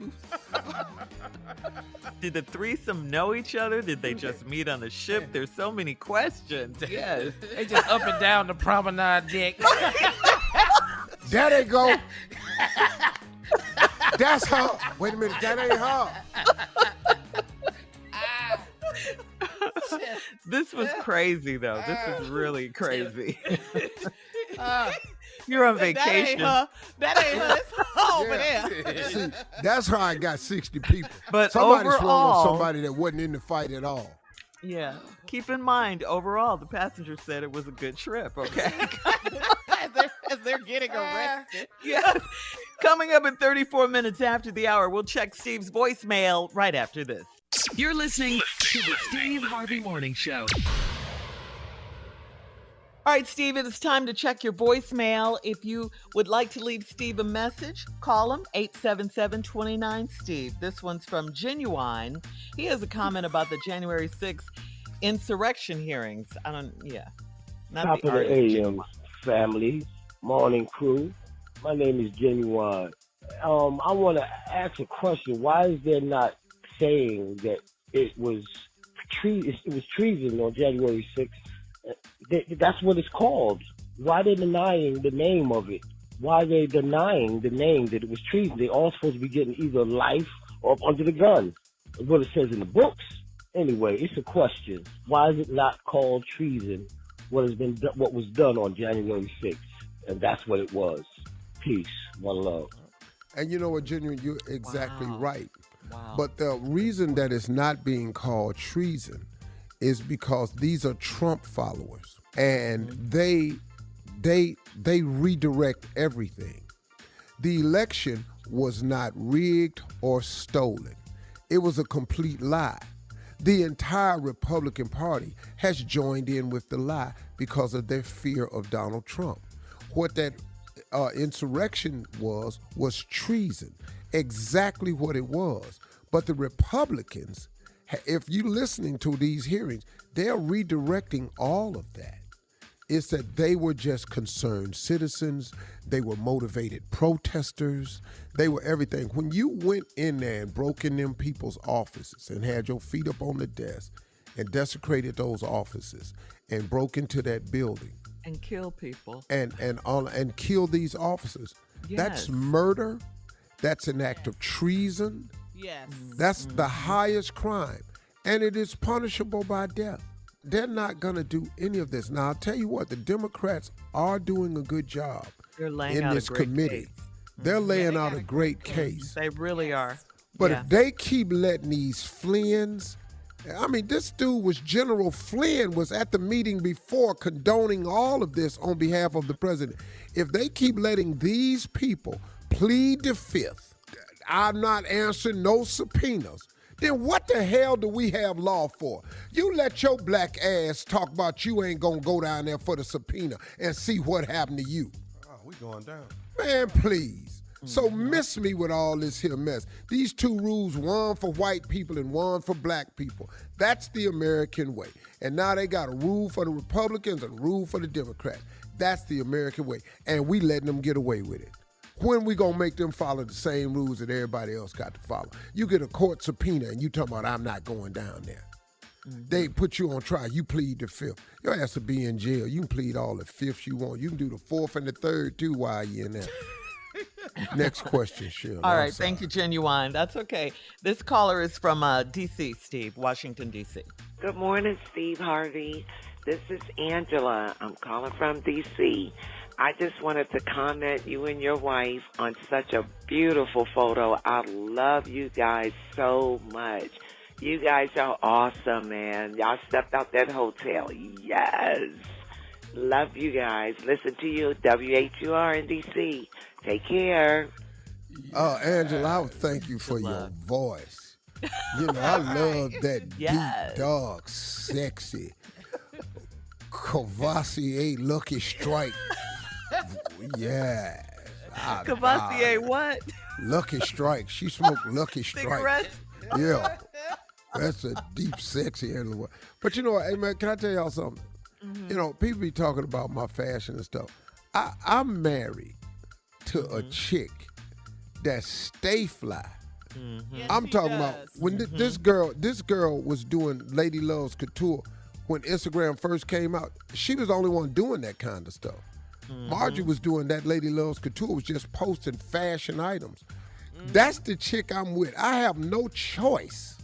Did the threesome know each other? Did they just meet on the ship? There's so many questions. Yes.
They just up and down the promenade deck.
There they go. That's her. Wait a minute, that ain't her.
This was crazy, though. This is really crazy. You're on
That ain't
vacation.
her. That ain't her. It's her over there.
See, that's how I got 60 people.
But
Somebody swung
overall-
on somebody that wasn't in the fight at all.
Yeah. Keep in mind, overall, the passengers said it was a good trip, okay?
As they're getting arrested.
Yeah. Coming up in 34 minutes after the hour, we'll check Steve's voicemail right after this.
You're listening to the Steve Harvey Morning Show.
All right, Steve, it is time to check your voicemail. If you would like to leave Steve a message, call him 877-29-STEVE. This one's from Genuine. He has a comment about the January 6th insurrection hearings. Not
Top
the
of the
artist.
AM family, morning crew. My name is Genuine. I want to ask a question. Why is there not saying that it was treason on January 6th? That's what it's called. Why are they denying the name of it? Why are they denying the name that it was treason? They all supposed to be getting either life or under the gun. What it says in the books. Anyway, it's a question. Why is it not called treason? What was done on January 6th? And that's what it was. Peace. One love.
And you know what, Genuine, you're exactly
Wow.
right.
Wow.
But the reason that it's not being called treason is because these are Trump followers, and they redirect everything. The election was not rigged or stolen. It was a complete lie. The entire Republican Party has joined in with the lie because of their fear of Donald Trump. What that insurrection was treason, exactly what it was. But the Republicans, if you're listening to these hearings, they're redirecting all of that. It's that they were just concerned citizens. They were motivated protesters. They were everything. When you went in there and broke in them people's offices and had your feet up on the desk and desecrated those offices and broke into that building
And kill people.
and kill these officers, That's murder. That's an act of treason.
Yes.
That's the highest crime. And it is punishable by death. They're not going to do any of this. Now, I'll tell you what, the Democrats are doing a good job in this committee. They're laying out a great case.
They really are.
But if they keep letting these Flynn's, I mean, this dude was General Flynn was at the meeting before condoning all of this on behalf of the president. If they keep letting these people plead the fifth, I'm not answering no subpoenas, then what the hell do we have law for? You let your black ass talk about you ain't gonna go down there for the subpoena and see what happened to you.
Oh, we going down.
Man, please. So miss me with all this here mess. These two rules, one for white people and one for black people. That's the American way. And now they got a rule for the Republicans and a rule for the Democrats. That's the American way. And we letting them get away with it. When we gonna make them follow the same rules that everybody else got to follow? You get a court subpoena and you talking about I'm not going down there. They put you on trial. You plead the fifth. Your ass will be in jail. You can plead all the fifths you want. You can do the fourth and the third too while you're in there. Next question, Shirley.
All right, thank you, Genuine. That's okay. This caller is from D.C., Steve, Washington, D.C.
Good morning, Steve Harvey. This is Angela. I'm calling from D.C. I just wanted to comment you and your wife on such a beautiful photo. I love you guys so much. You guys are awesome, man. Y'all stepped out that hotel. Yes. Love you guys. Listen to you, WHUR in D.C. Take care.
Angela, I thank you for your voice. You know, I love that deep, dark, sexy, Cavassier Lucky Strike. Yeah.
Cavassier what?
Lucky Strike. She smoked Lucky Strike.
Cigarettes?
Yeah. That's a deep, sexy animal. But you know what, hey man, can I tell y'all something? You know, people be talking about my fashion and stuff. I'm married to a chick that stay fly.
Yes,
I'm talking
does.
about when this girl was doing Lady Love's Couture when Instagram first came out. She was the only one doing that kind of stuff. Margie was doing that Lady Love's Couture, was just posting fashion items. That's the chick I'm with. I have no choice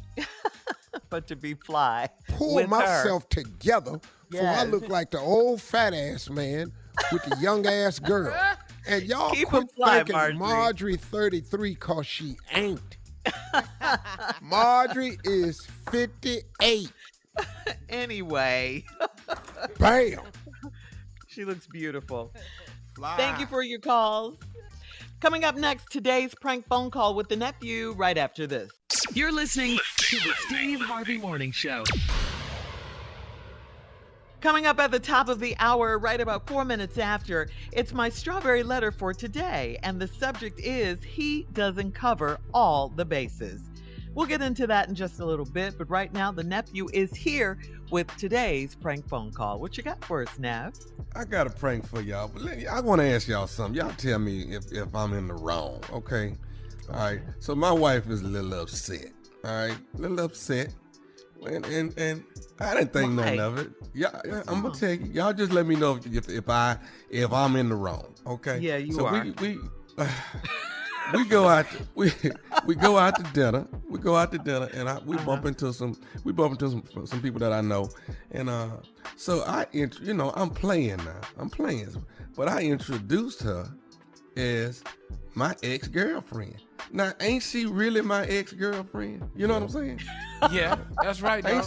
but to be fly.
Pull myself together before I look like the old fat ass man with the young ass girl. And y'all quit thinking Marjorie 33 cause she ain't. Marjorie is 58.
Anyway.
Bam.
She looks beautiful. Thank you for your calls. Coming up next, today's prank phone call with the nephew right after this.
You're listening to the Steve Harvey Morning Show.
Coming up at the top of the hour, right about 4 minutes after, it's my strawberry letter for today, and the subject is He Doesn't Cover All the Bases. We'll get into that in just a little bit, but right now the nephew is here with today's prank phone call. What you got for us, Nev?
I got a prank for y'all, but I want to ask y'all something. Y'all tell me if I'm in the wrong, okay? All right, so my wife is a little upset, all right? A little upset, and I didn't think nothing of it. Yeah, I'm gonna tell you. Y'all just let me know if I'm in the wrong, okay?
Yeah, you
so
are.
We go out to dinner. We go out to dinner, and we bump into some people that I know, and so I'm playing now. But I introduced her as my ex-girlfriend. Now, ain't she really my ex-girlfriend? You know what I'm saying?
Yeah, that's right.
Ain't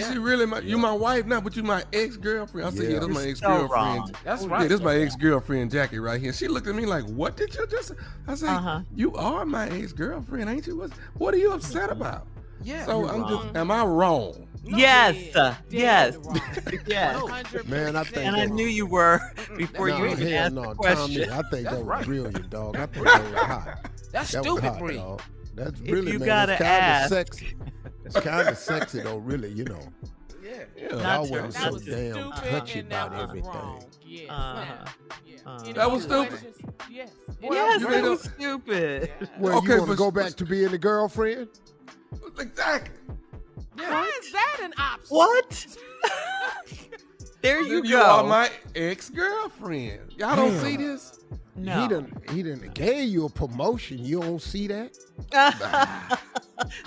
she really you my wife now, but you my ex-girlfriend. I said, yeah, this is my ex-girlfriend.
So that's right.
Yeah, this is my ex-girlfriend Jackie right here. She looked at me like, what did you just say? I said, you are my ex-girlfriend, ain't you? What are you upset about?
Yeah.
So am I wrong?
No, yes. Yes.
Man, I think
and I knew you were before you even asked the question.
Tommy, I think that was brilliant, dog. I think that was hot.
That's stupid, brilliant.
That's really,
you
man,
gotta
it's kind
ask.
of sexy. It's kind of sexy, though, really, you know.
Yeah.
Y'all wasn't so damn touchy about everything.
That was stupid?
Yes.
Yes, it was stupid.
Well, you want to go back to being the girlfriend?
Exactly.
Why is that an option?
What? There you go.
You are my ex-girlfriend. Y'all don't see this?
No.
He done gave you a promotion. You don't see that?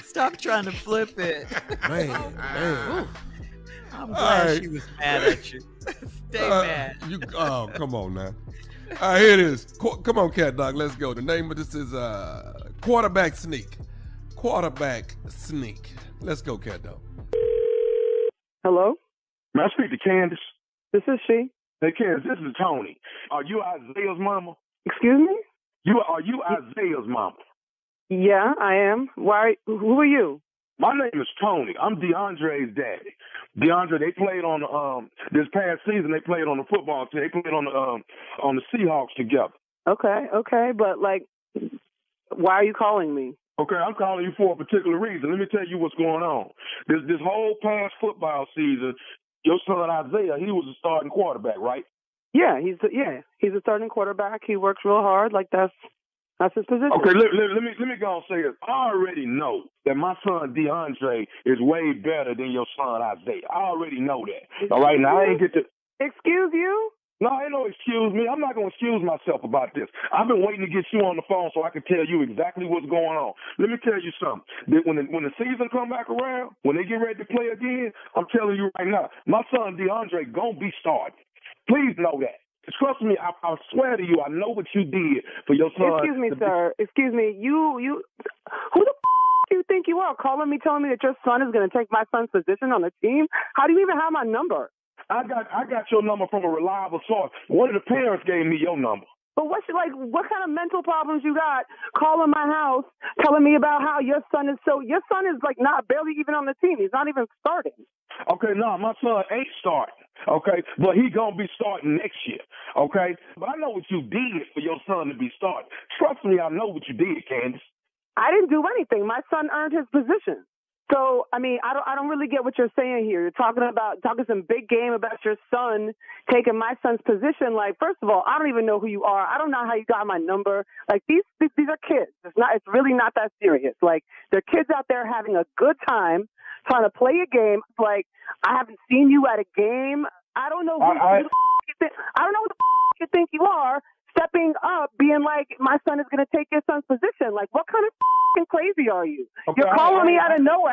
Stop trying to flip it.
Man.
I'm glad she was mad at you. Stay mad.
Come on now. All right, here it is. Come on, Cat Dog, let's go. The name of this is Quarterback Sneak. Quarterback Sneak. Let's go, Cat Dog.
Hello?
May I speak to Candace?
This is she.
Hey, Candace, this is Tony. Are you Isaiah's mama?
Excuse me?
Are you Isaiah's mama?
Yeah, I am. Why? Who are you?
My name is Tony. I'm DeAndre's daddy. DeAndre, they played on this past season. They played on the football team. They played on the Seahawks together.
Okay, but like, why are you calling me?
Okay, I'm calling you for a particular reason. Let me tell you what's going on. This whole past football season, your son Isaiah, he was a starting quarterback, right?
Yeah, he's a starting quarterback. He works real hard. Like that's his position.
Okay, let me go and say this. I already know that my son DeAndre is way better than your son Isaiah. I already know that. All right, now I ain't get to.
Excuse you?
No, ain't no excuse me. I'm not going to excuse myself about this. I've been waiting to get you on the phone so I can tell you exactly what's going on. Let me tell you something. When the season come back around, when they get ready to play again, I'm telling you right now, my son DeAndre going to be starting. Please know that. Trust me, I swear to you, I know what you did for your son.
Excuse me, sir. Excuse me. You who the do you think you are? Calling me, telling me that your son is going to take my son's position on the team? How do you even have my number?
I got your number from a reliable source. One of the parents gave me your number.
But what kind of mental problems you got calling my house, telling me about how your son is like not barely even on the team. He's not even starting.
Okay, no, my son ain't starting. Okay, but he gonna be starting next year. Okay, but I know what you did for your son to be starting. Trust me, I know what you did, Candace.
I didn't do anything. My son earned his position. So, I mean, I don't really get what you're saying here. You're talking some big game about your son taking my son's position. Like, first of all, I don't even know who you are. I don't know how you got my number. Like, these are kids. It's really not that serious. Like, they're kids out there having a good time, trying to play a game. Like, I haven't seen you at a game. I don't know I don't know who the you think you are. Stepping up, being like, my son is going to take your son's position. Like, what kind of crazy are you? Okay, you're calling me out of nowhere,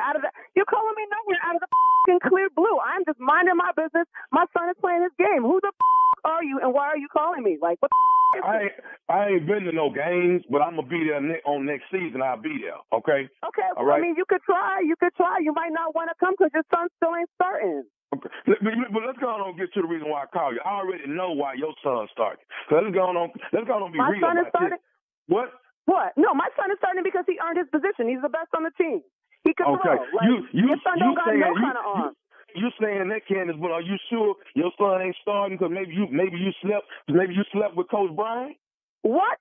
you're calling me nowhere out of the clear blue. I'm just minding my business. My son is playing his game. Who the are you, and why are you calling me? Like, what the
I ain't been to no games, but I'm going to be there on next season. I'll be there, okay?
Okay,
all right.
I mean, you could try. You might not want to come because your son still ain't starting.
Okay. But let's go on and get to the reason why I call you. I already know why your son started. So let's go on and be
my
real
son
about
is starting?
This. What?
No, my son is starting because he earned his position. He's the best on the team. He can throw. Like, your son don't got no kind of arm.
You saying that, Candace? But are you sure your son ain't starting? Because maybe you slept with Coach Brian.
What?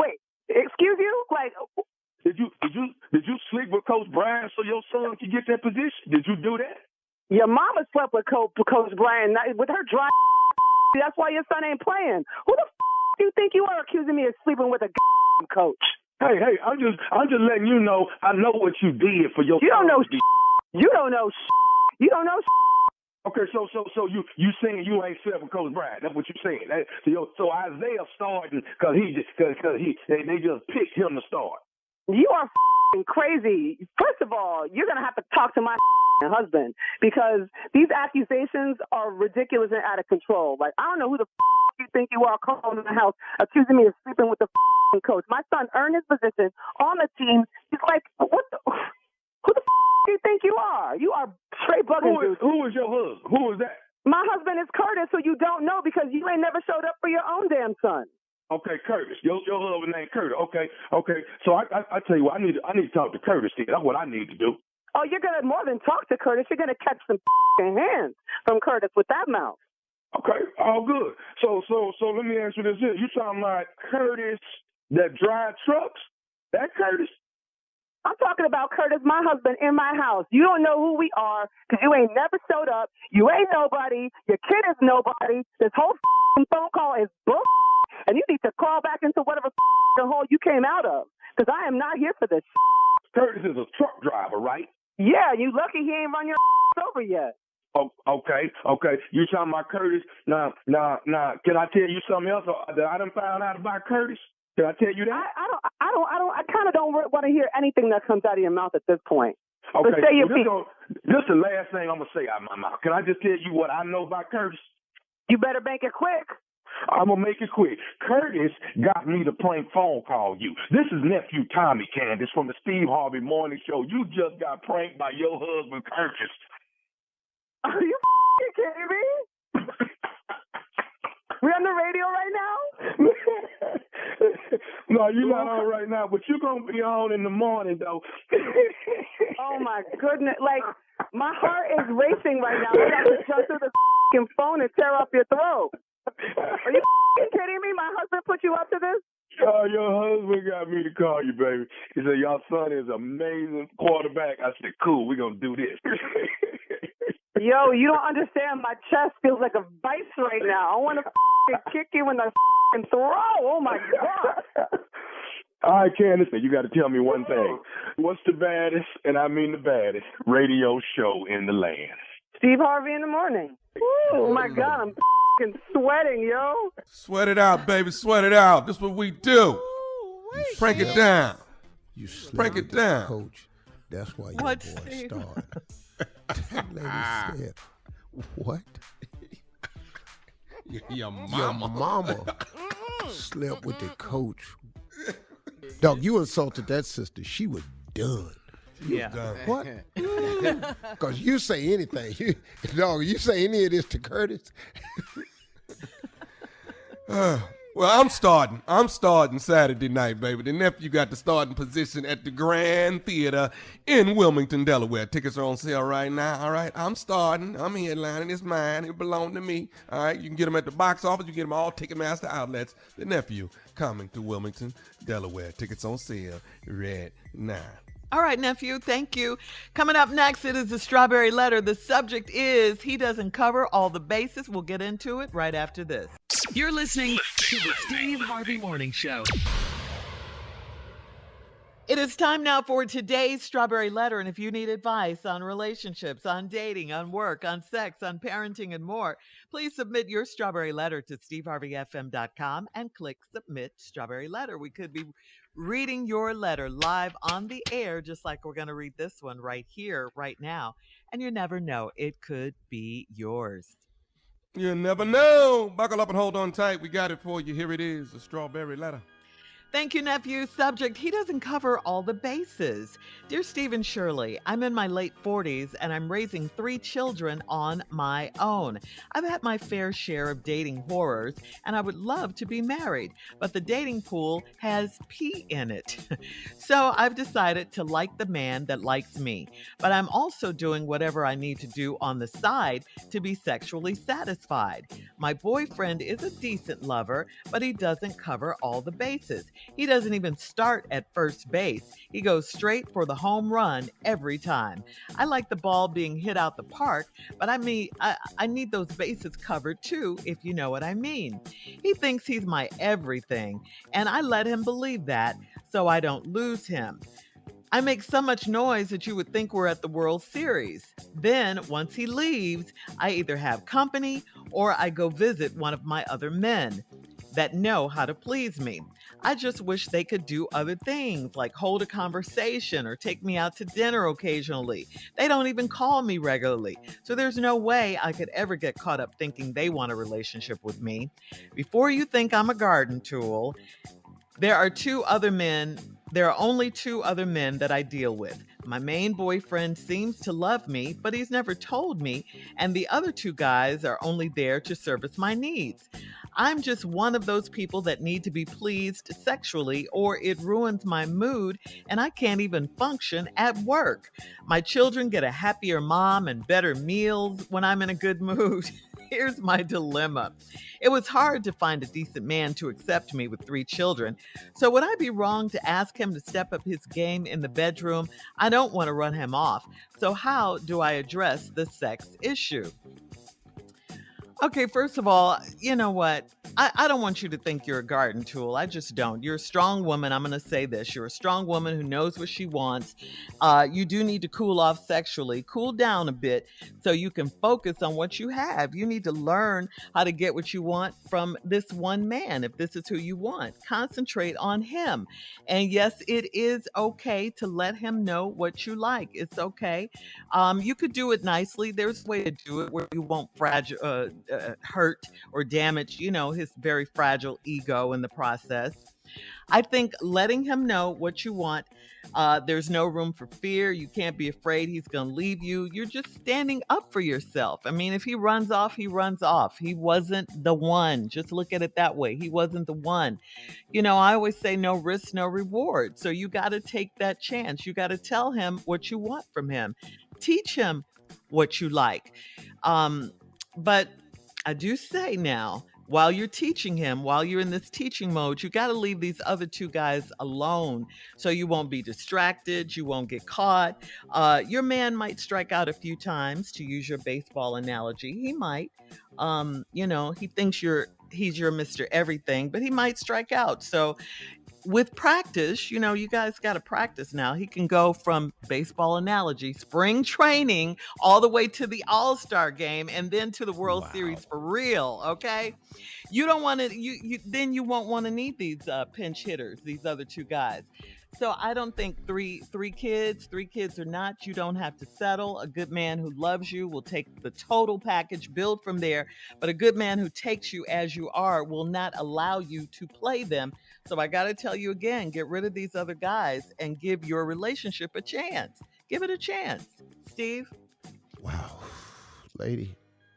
Wait, excuse you? Like,
did you sleep with Coach Brian so your son could get that position? Did you do that?
Your mama slept with Coach Brian with her dry. That's why your son ain't playing. Who the do you think you are accusing me of sleeping with a coach?
Hey, I'm just letting you know I know what you did for your.
You don't know. You don't know. You don't know.
Okay, so you saying you ain't slept with Coach Brian? That's what you saying. So Isaiah starting because they just picked him to start.
You are crazy. First of all, you're gonna have to talk to my husband because these accusations are ridiculous and out of control. Like, I don't know who the you think you are calling the house accusing me of sleeping with the coach. My son earned his position on the team. He's like, who the do you think you are? You are straight bugging.
Who is your husband? Who is that?
My husband is Curtis, who you don't know because you ain't never showed up for your own damn son.
Okay, Curtis. Your husband named Curtis. Okay. So I tell you what, I need to talk to Curtis. That's what I need to do.
Oh, you're gonna more than talk to Curtis. You're gonna catch some hands from Curtis with that mouth.
Okay, all good. So let me ask you this here. You talking about Curtis that drive trucks? That Curtis?
I'm talking about Curtis, my husband, in my house. You don't know who we are because you ain't never showed up. You ain't nobody. Your kid is nobody. This whole phone call is bull. And you need to crawl back into whatever hole you came out of because I am not here for this.
Curtis is a truck driver, right?
Yeah, you lucky he ain't run your over yet.
Oh, okay. You talking about Curtis? Now, can I tell you something else that I done found out about Curtis? Can I tell you that?
I kind of don't want to hear anything that comes out of your mouth at this point.
Okay.
But say your
this is the last thing I'm gonna say out of my mouth. Can I just tell you what I know about Curtis?
You better make it quick.
I'm gonna make it quick. Curtis got me to prank phone call you. This is nephew Tommy Candace from the Steve Harvey Morning Show. You just got pranked by your husband Curtis.
Are you kidding me? We're on the radio right now?
No, you're not on right now, but you're going to be on in the morning, though.
Oh, my goodness. Like, my heart is racing right now. I got to jump through the phone and tear up your throat. Are you kidding me? My husband put you up to this?
Your husband got me to call you, baby. He said, your son is an amazing quarterback. I said, cool, we're going to do this.
Yo, you don't understand. My chest feels like a vice right now. I want to kick you in the throat. Oh, my God.
All right, Candace, you got to tell me one thing. What's the baddest, and I mean the baddest, radio show in the land?
Steve Harvey in the morning. Oh, my God, I'm sweating, yo.
Sweat it out, baby. Sweat it out. This is what we do. Crank it down.
You
Crank it down.
Coach. That's why your
What,
boy
Steve?
started. That lady said, what?
Your
Your mama slept with the coach. Dog, you insulted that sister. She was done.
Yeah.
What? Because you say anything. You say any of this to Curtis.
Well, I'm starting Saturday night, baby. The nephew got the starting position at the Grand Theater in Wilmington, Delaware. Tickets are on sale right now, all right? I'm starting. I'm headlining. It's mine. It belongs to me, all right? You can get them at the box office. You can get them all Ticketmaster outlets. The nephew coming to Wilmington, Delaware. Tickets on sale right now.
All right, nephew, thank you. Coming up next, it is the Strawberry Letter. The subject is he doesn't cover all the bases. We'll get into it right after this.
You're listening to the Steve Harvey Morning Show.
It is time now for today's Strawberry Letter. And if you need advice on relationships, on dating, on work, on sex, on parenting, and more, please submit your Strawberry Letter to steveharveyfm.com and click Submit Strawberry Letter. We could be reading your letter live on the air, just like we're going to read this one right here, right now. And you never know, it could be yours.
You never know. Buckle up and hold on tight. We got it for you. Here it is, the Strawberry Letter.
Thank you, nephew. Subject, he doesn't cover all the bases. Dear Steve and Shirley, I'm in my late 40s and I'm raising 3 children on my own. I've had my fair share of dating horrors and I would love to be married, but the dating pool has pee in it. So I've decided to like the man that likes me, but I'm also doing whatever I need to do on the side to be sexually satisfied. My boyfriend is a decent lover, but he doesn't cover all the bases. He doesn't even start at first base. He goes straight for the home run every time. I like the ball being hit out the park, but I need those bases covered too, if you know what I mean. He thinks he's my everything, and I let him believe that so I don't lose him. I make so much noise that you would think we're at the World Series. Then, once he leaves, I either have company or I go visit one of my other men that know how to please me. I just wish they could do other things, like hold a conversation or take me out to dinner occasionally. They don't even call me regularly, so there's no way I could ever get caught up thinking they want a relationship with me. Before you think I'm a garden tool, there are only 2 other men that I deal with. My main boyfriend seems to love me, but he's never told me, and the other 2 guys are only there to service my needs. I'm just one of those people that need to be pleased sexually or it ruins my mood and I can't even function at work. My children get a happier mom and better meals when I'm in a good mood. Here's my dilemma. It was hard to find a decent man to accept me with 3 children. So would I be wrong to ask him to step up his game in the bedroom? I don't want to run him off. So how do I address the sex issue? Okay, first of all, you know what? I don't want you to think you're a garden tool. I just don't. You're a strong woman. I'm going to say this. You're a strong woman who knows what she wants. You do need to cool off sexually. Cool down a bit so you can focus on what you have. You need to learn how to get what you want from this one man, if this is who you want. Concentrate on him. And yes, it is okay to let him know what you like. It's okay. You could do it nicely. There's a way to do it where you won't hurt or damage, his very fragile ego in the process. I think letting him know what you want, there's no room for fear. You can't be afraid he's going to leave you. You're just standing up for yourself. I mean, if he runs off, he runs off. He wasn't the one. Just look at it that way. He wasn't the one. I always say no risk, no reward. So you got to take that chance. You got to tell him what you want from him. Teach him what you like. But I do say now, while you're teaching him, while you're in this teaching mode, you got to leave these other two guys alone so you won't be distracted. You won't get caught. Your man might strike out a few times, to use your baseball analogy. He might. He thinks he's your Mr. Everything, but he might strike out. So with practice, you guys got to practice now. He can go from baseball analogy, spring training, all the way to the All-Star game and then to the World Series for real, okay? You don't want to, then you won't want to need these pinch hitters, these other two guys. So I don't think three kids or not, you don't have to settle. A good man who loves you will take the total package, build from there. But a good man who takes you as you are will not allow you to play them. So I got to tell you again, get rid of these other guys and give your relationship a chance. Give it a chance. Steve?
Wow. Lady,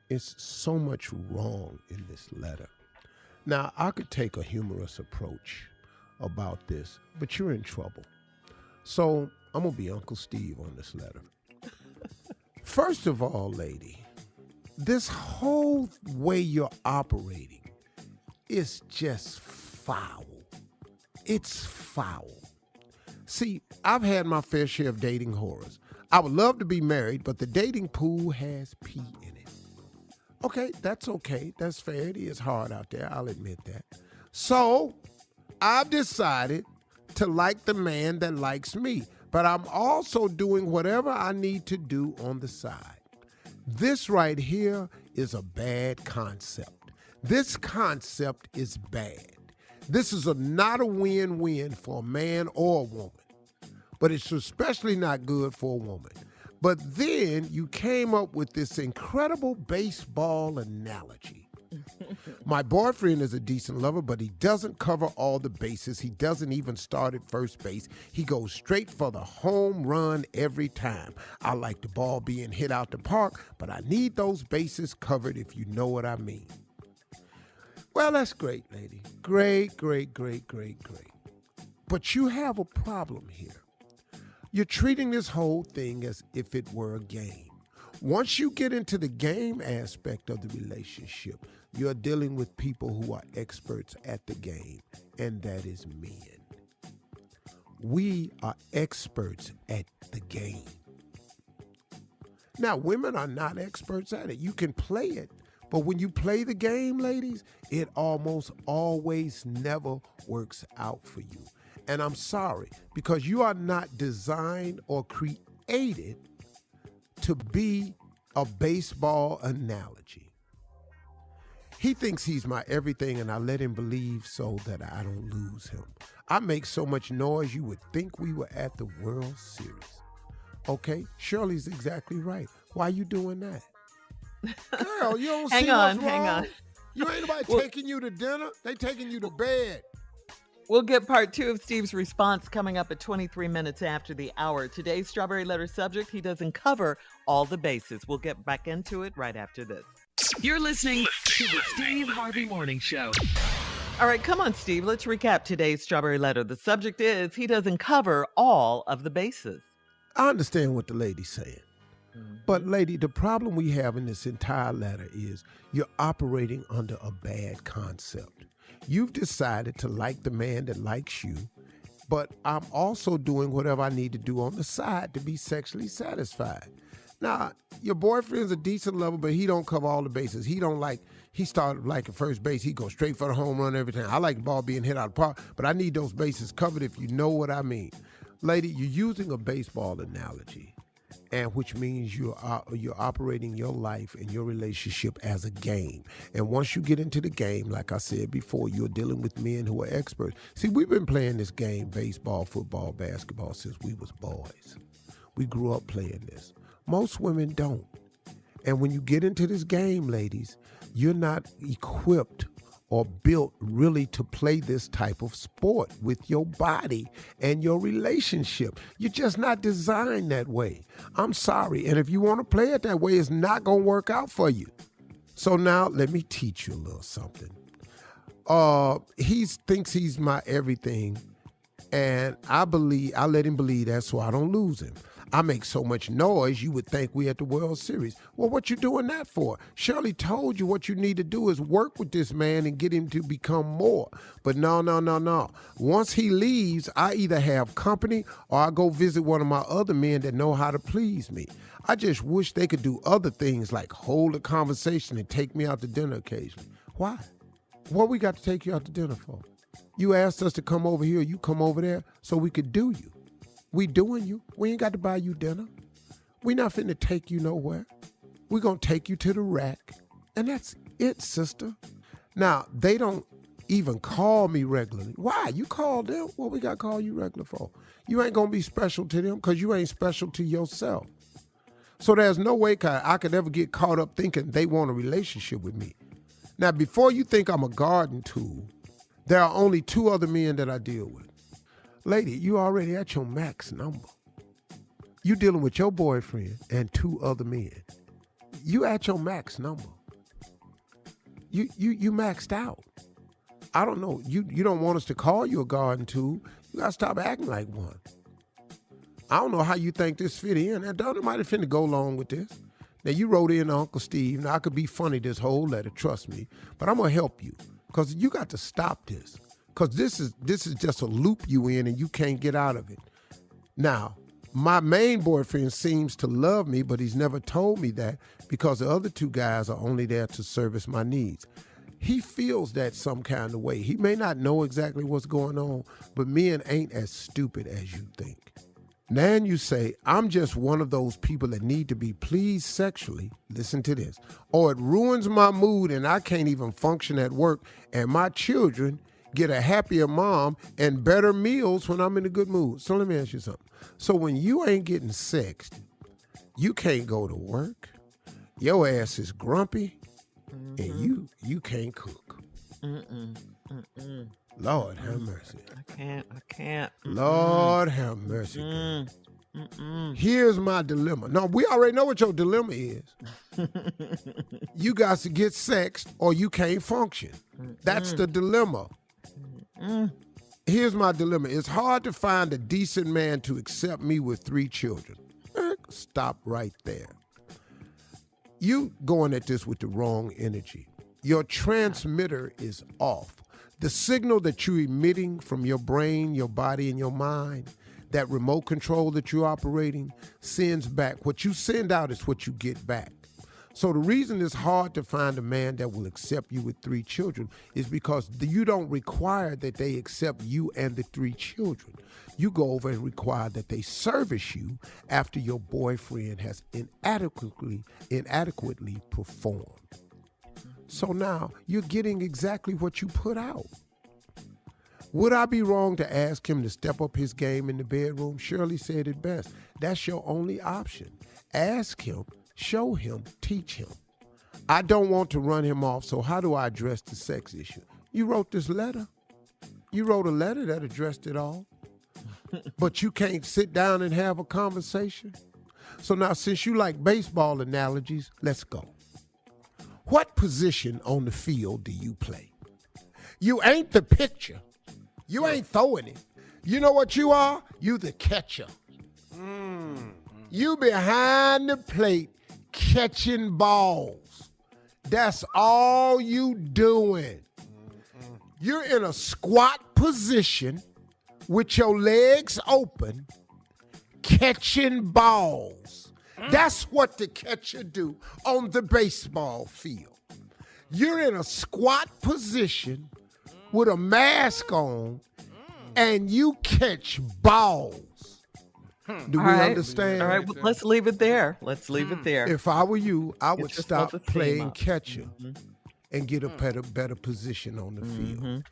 it's so much wrong in this letter. Now, I could take a humorous approach about this, but you're in trouble. So I'm going to be Uncle Steve on this letter. First of all, lady, this whole way you're operating is just foul. It's foul. See, I've had my fair share of dating horrors. I would love to be married, but the dating pool has pee in it. Okay, that's okay. That's fair. It is hard out there. I'll admit that. So I've decided to like the man that likes me, but I'm also doing whatever I need to do on the side. This right here is a bad concept. This concept is bad. This is not a win-win for a man or a woman, but it's especially not good for a woman. But then you came up with this incredible baseball analogy. My boyfriend is a decent lover, but he doesn't cover all the bases. He doesn't even start at first base. He goes straight for the home run every time. I like the ball being hit out the park, but I need those bases covered, if you know what I mean. Well, that's great, lady. Great, great, great, great, great. But you have a problem here. You're treating this whole thing as if it were a game. Once you get into the game aspect of the relationship, you're dealing with people who are experts at the game, and that is men. We are experts at the game. Now, women are not experts at it. You can play it, but when you play the game, ladies, it almost always never works out for you. And I'm sorry, because you are not designed or created to be a baseball analogy. He thinks he's my everything, and I let him believe so that I don't lose him. I make so much noise you would think we were at the World Series. Okay, Shirley's exactly right. Why you doing that? Girl, you don't see what's wrong? Hang on. You ain't nobody taking you to dinner. They taking you to bed.
We'll get part 2 of Steve's response coming up at 23 minutes after the hour. Today's Strawberry Letter subject, he doesn't cover all the bases. We'll get back into it right after this.
You're listening to the Steve Harvey Morning Show.
All right, come on, Steve. Let's recap today's Strawberry Letter. The subject is, he doesn't cover all of the bases.
I understand what the lady's saying. But, lady, the problem we have in this entire letter is you're operating under a bad concept. You've decided to like the man that likes you, but I'm also doing whatever I need to do on the side to be sexually satisfied. Now, your boyfriend's a decent lover, but he don't cover all the bases. He don't like He started like at first base. He go straight for the home run every time. I like the ball being hit out of the park, but I need those bases covered if you know what I mean. Lady, you're using a baseball analogy, and which means you're operating your life and your relationship as a game. And once you get into the game, like I said before, you're dealing with men who are experts. See, we've been playing this game, baseball, football, basketball, since we was boys. We grew up playing this. Most women don't. And when you get into this game, ladies, you're not equipped or built really to play this type of sport with your body and your relationship. You're just not designed that way. I'm sorry. And if you want to play it that way, it's not going to work out for you. So now let me teach you a little something. He thinks he's my everything, and I let him believe that so I don't lose him. I make so much noise, you would think we at the World Series. Well, what you doing that for? Shirley told you what you need to do is work with this man and get him to become more. But no. Once he leaves, I either have company or I go visit one of my other men that know how to please me. I just wish they could do other things like hold a conversation and take me out to dinner occasionally. Why? What we got to take you out to dinner for? You asked us to come over here, you come over there so we could do you. We doing you. We ain't got to buy you dinner. We not finna take you nowhere. We gonna take you to the rack. And that's it, sister. Now, they don't even call me regularly. Why? You call them? What we got to call you regular for? You ain't gonna be special to them because you ain't special to yourself. So there's no way I could ever get caught up thinking they want a relationship with me. Now, before you think I'm a garden tool, there are only 2 other men that I deal with. Lady, you already at your max number. You dealing with your boyfriend and 2 other men. You at your max number. You maxed out. I don't know. You don't want us to call you a garden tool. You got to stop acting like one. I don't know how you think this fit in. Now, Donnie might have finna go along with this. Now, you wrote in to Uncle Steve. Now, I could be funny this whole letter, trust me. But I'm going to help you because you got to stop this. Because this is just a loop you in and you can't get out of it. Now, my main boyfriend seems to love me, but he's never told me that because the other 2 guys are only there to service my needs. He feels that some kind of way. He may not know exactly what's going on, but men ain't as stupid as you think. Then you say, I'm just one of those people that need to be pleased sexually. Listen to this. Or it ruins my mood and I can't even function at work and my children get a happier mom and better meals when I'm in a good mood. So let me ask you something. So when you ain't getting sexed, you can't go to work, your ass is grumpy, and you can't cook. Lord have mercy.
I can't.
Lord have mercy. Here's my dilemma. No, we already know what your dilemma is. You got to get sexed or you can't function. That's the dilemma. Here's my dilemma. It's hard to find a decent man to accept me with 3 children. Stop right there. You going at this with the wrong energy. Your transmitter is off. The signal that you're emitting from your brain, your body, and your mind, that remote control that you're operating, sends back. What you send out is what you get back. So the reason it's hard to find a man that will accept you with 3 children is because you don't require that they accept you and the 3 children. You go over and require that they service you after your boyfriend has inadequately performed. So now you're getting exactly what you put out. Would I be wrong to ask him to step up his game in the bedroom? Shirley said it best. That's your only option. Ask him, show him, teach him. I don't want to run him off, so how do I address the sex issue? You wrote this letter. You wrote a letter that addressed it all. But you can't sit down and have a conversation? So now, since you like baseball analogies, let's go. What position on the field do you play? You ain't the pitcher. You ain't throwing it. You know what you are? You the catcher. You behind the plate catching balls. That's all you doing. You're in a squat position with your legs open, catching balls. That's what the catcher do on the baseball field. You're in a squat position with a mask on, and you catch balls. Do we understand?
All right, well, let's leave it there. Let's leave it there.
If I were you, I would
yourself
stop
a
playing
team up.
catcher and get a better position on the field.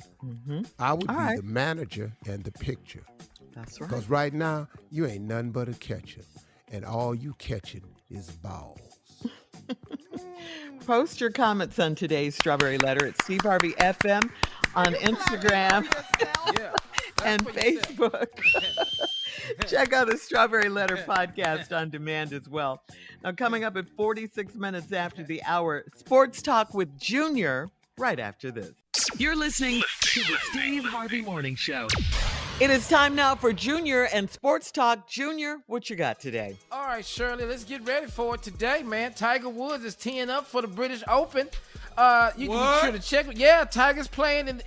I would be
right.
the manager and the pitcher.
That's right.
Because right now, you ain't nothing but a catcher, and all you catching is balls.
Post your comments on today's Strawberry Letter at Steve Harvey FM on Instagram and Facebook. Check out the Strawberry Letter podcast on demand as well. Now, coming up at 46 minutes after the hour, Sports Talk with Junior right after this.
You're listening to the Steve Harvey Morning Show.
It is time now for Junior and Sports Talk. Junior, what you got today?
All right, Shirley, let's get ready for it today, man. Tiger Woods is teeing up for the British Open. You can be sure to check. Yeah, Tiger's playing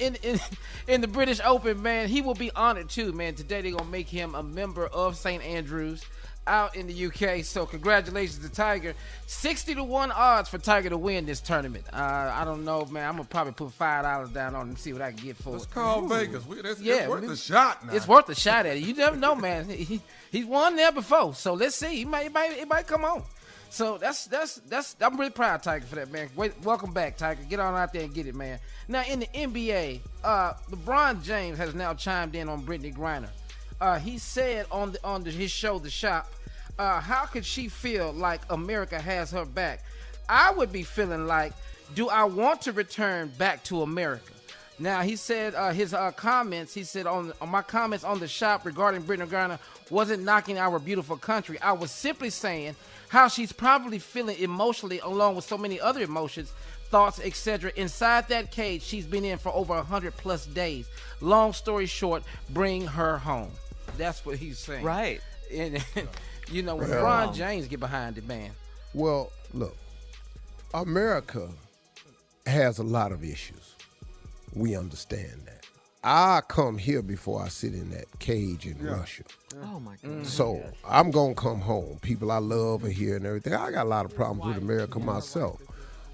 in the British Open, man. He will be honored too, man. Today they're gonna make him a member of St. Andrews out in the UK. So congratulations to Tiger. 60-1 odds for Tiger to win this tournament. I don't know, man. I'm gonna probably put $5 down on him and see what I can get for
Let's
it.
call Vegas. It's worth a shot now.
It's worth a shot at it. You never know, man. He's won there before, so let's see. It might come on. So that's I'm really proud of Tiger for that, man. Welcome back, Tiger. Get on out there and get it, man. Now in the NBA, LeBron James has now chimed in on Brittany Griner. He said on his show, The Shop, how could she feel like America has her back? I would be feeling like, do I want to return back to America? Now, he said his comments, he said on my comments on The Shop regarding Brittany Griner wasn't knocking our beautiful country. I was simply saying how she's probably feeling emotionally along with so many other emotions, thoughts, etc. inside that cage she's been in for over 100+ days. Long story short, bring her home. That's what he's saying.
Right.
And you know, when LeBron James get behind it, man.
Well, look, America has a lot of issues. We understand that. I come here before I sit in that cage in Russia.
Oh, my goodness.
So I'm going to come home. People I love are here and everything. I got a lot of problems with America myself.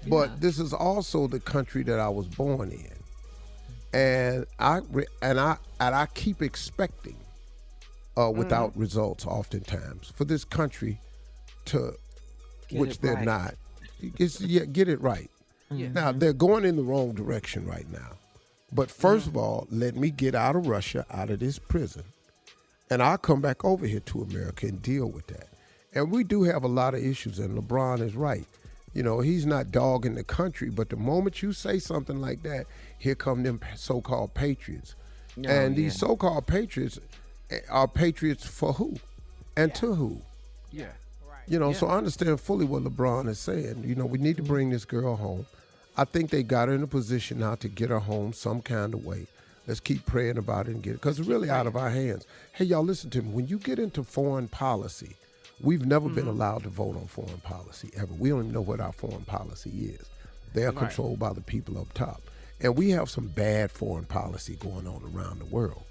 But this is also the country that I was born in. And I keep expecting without results oftentimes for this country to, which they're not, get it right. Now, they're going in the wrong direction right now. But first of all, let me get out of Russia, out of this prison, and I'll come back over here to America and deal with that. And we do have a lot of issues, and LeBron is right. You know, he's not dogging the country, but the moment you say something like that, here come them so-called patriots. And these so-called patriots are patriots for who? And to who?
Yeah.
You know, so I understand fully what LeBron is saying. You know, we need to bring this girl home. I think they got her in a position now to get her home some kind of way. Let's keep praying about it and get it, because it's really out of our hands. Hey, y'all, listen to me. When you get into foreign policy, we've never been allowed to vote on foreign policy ever. We don't even know what our foreign policy is. They are controlled by the people up top. And we have some bad foreign policy going on around the world.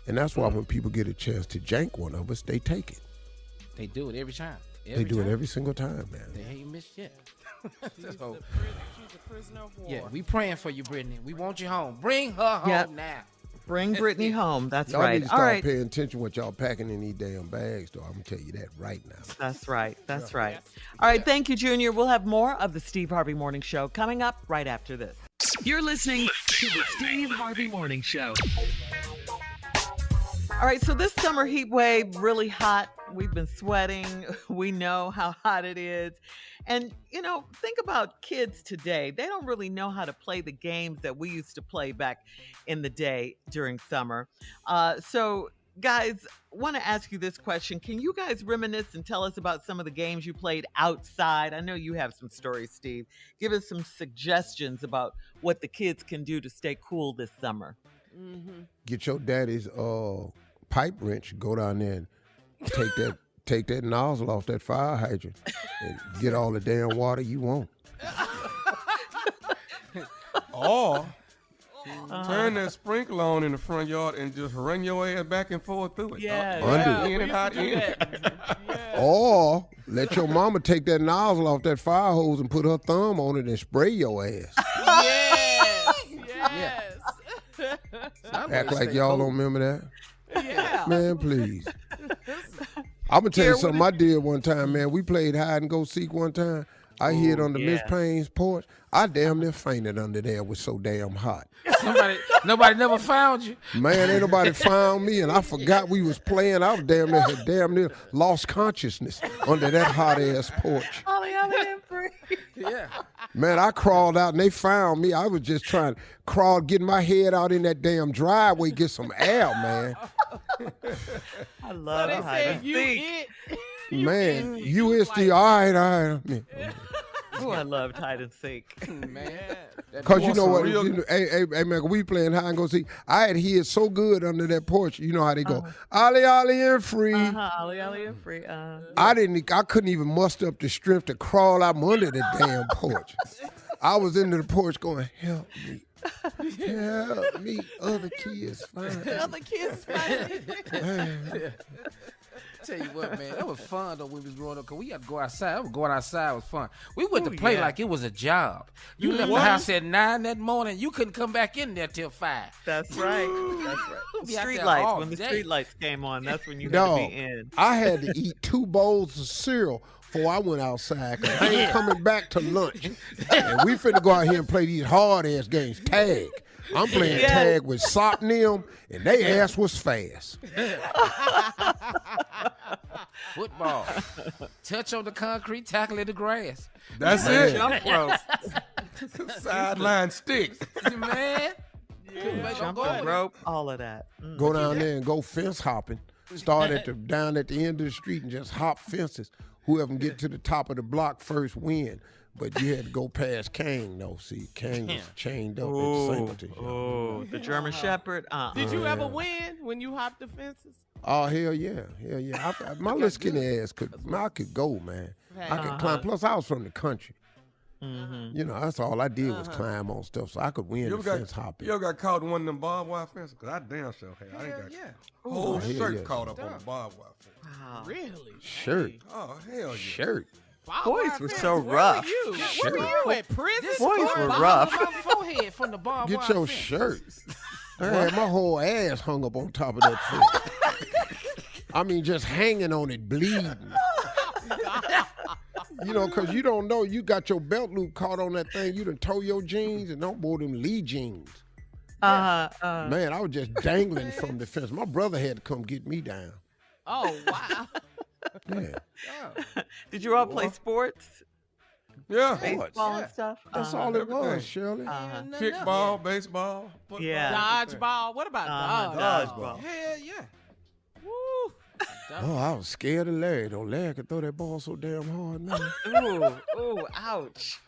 And that's why when people get a chance to jank one of us, they take it.
They do it every time.
They do it every single time, man.
They ain't missed yet.
She's a prisoner of war.
Yeah, we praying for you, Brittany. We want you home. Bring her home now.
Bring Brittany home. That's
y'all
right.
Need to start paying attention what y'all packing in these damn bags, though. I'm going to tell you that right now.
That's right. That's right. All right. Thank you, Junior. We'll have more of the Steve Harvey Morning Show coming up right after this.
You're listening to the Steve Harvey Morning Show.
All right, so this summer heat wave, really hot. We've been sweating. We know how hot it is. And, you know, think about kids today. They don't really know how to play the games that we used to play back in the day during summer. So, guys, want to ask you this question. Can you guys reminisce and tell us about some of the games you played outside? I know you have some stories, Steve. Give us some suggestions about what the kids can do to stay cool this summer.
Get your daddy's pipe wrench, go down there and take that nozzle off that fire hydrant and get all the damn water you want.
Or turn that sprinkler on in the front yard and just run your ass back and forth through it. In and out, in.
Or let your mama take that nozzle off that fire hose and put her thumb on it and spray your ass.
Yes.
Act like y'all don't remember that.
Yeah.
Man, please. I'm going to tell you something I did one time, man. We played hide and go seek one time. I hid under Miss Payne's porch. I damn near fainted under there. It was so damn hot.
Nobody never found you.
Man, ain't nobody found me, and I forgot we was playing. I was damn near lost consciousness under that hot-ass porch.
Ollie and Free.
Yeah.
Man, I crawled out, and they found me. I was just trying to crawl, getting my head out in that damn driveway, get some air, man.
I love
So they said you
it.
Man, you is the all right.
Oh, I loved hide and seek.
Man.
Because you know what? Hey, man, we playing hide and go seek. I had hid so good under that porch. You know how they go, Ollie and Free.
Ollie and Free.
I couldn't even muster up the strength to crawl out from under the damn porch. I was into the porch going, help me. Help me. Other kids find me.
Other kids find me.
Tell you what, man, that was fun though when we was growing up. Cause we had to go outside. Going outside was fun. We went to play like it was a job. You left the house at 9 that morning. You couldn't come back in there till 5.
That's right. That's right. Street lights. When the street lights came on, that's when you had to be in.
I had to eat 2 bowls of cereal before I went outside. Cause I ain't coming back to lunch. And we finna go out here and play these hard ass games. Tag. I'm playing tag with Sop and them, and they ass was fast.
Football. Touch on the concrete, tackle in the grass.
That's it.
Jump rope.
Sideline sticks.
Man.
Jump rope, all of that.
Go down there and go fence hopping. Start down at the end of the street and just hop fences. Whoever can get to the top of the block first win. But you had to go past Kang, though. See, Kang was chained up at the same
The German Shepherd.
Did you ever win when you hopped the fences?
Oh, hell yeah. My little skinny ass could go, man. I could climb. Plus, I was from the country. Mm-hmm. You know, that's all I did was climb on stuff, so I could win the fence hopping.
You ever got caught in one of them barbed wire fences? Because I damn sure had. I ain't got whole shirt caught up on the barbed wire fence.
Wow. Really?
Shirt.
Oh, hell yeah.
Shirt.
Boys were so rough.
Where were you at prison?
Boys were rough.
Forehead from the barbed
Get
wire
your
fence.
shirt. I had my whole ass hung up on top of that fence. I mean, just hanging on it, bleeding. You know, because you don't know. You got your belt loop caught on that thing. You done tore your jeans and don't wear them Lee jeans. Man, I was just dangling from the fence. My brother had to come get me down.
Oh, wow.
Yeah.
Did you all play sports?
Yeah.
Baseball and stuff?
That's all it was, Shirley.
Kickball, baseball. Football.
Yeah.
Dodgeball. What about
Dodgeball.
Hell yeah.
Woo.
Oh, I was scared of Larry, though. Larry could throw that ball so damn hard, man.
Ooh, ouch.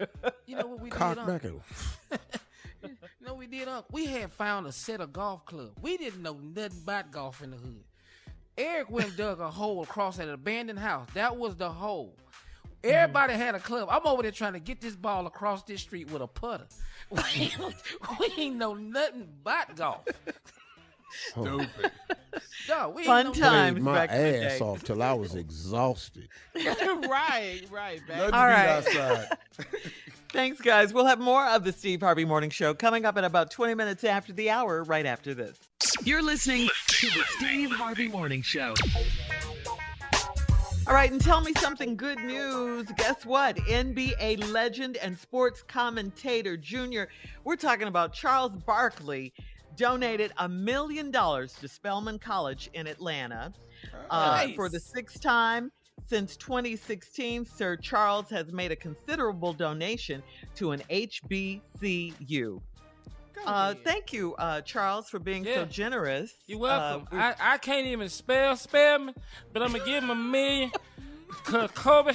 You know what we
Cock
did?
back and
You know what we did? We had found a set of golf clubs. We didn't know nothing about golf in the hood. Eric went and dug a hole across at an abandoned house. That was the hole. Everybody had a club. I'm over there trying to get this ball across this street with a putter. We ain't know nothing about golf.
Stupid.
No, we
Fun
ain't
times
played my
back in the day.
ass off till I was exhausted.
right.
Nothing
All right.
outside.
Thanks, guys. We'll have more of the Steve Harvey Morning Show coming up in about 20 minutes after the hour, right after this.
You're listening to the Steve Harvey Morning Show.
All right, and tell me something good news. Guess what? NBA legend and sports commentator junior, we're talking about Charles Barkley, donated $1 million to Spelman College in Atlanta.
Nice.
For the 6th time since 2016, Sir Charles has made a considerable donation to an HBCU. Thank you, Charles, for being so generous.
You're welcome. I can't even spell Spelman, but I'm going to give him $1 million. Kobe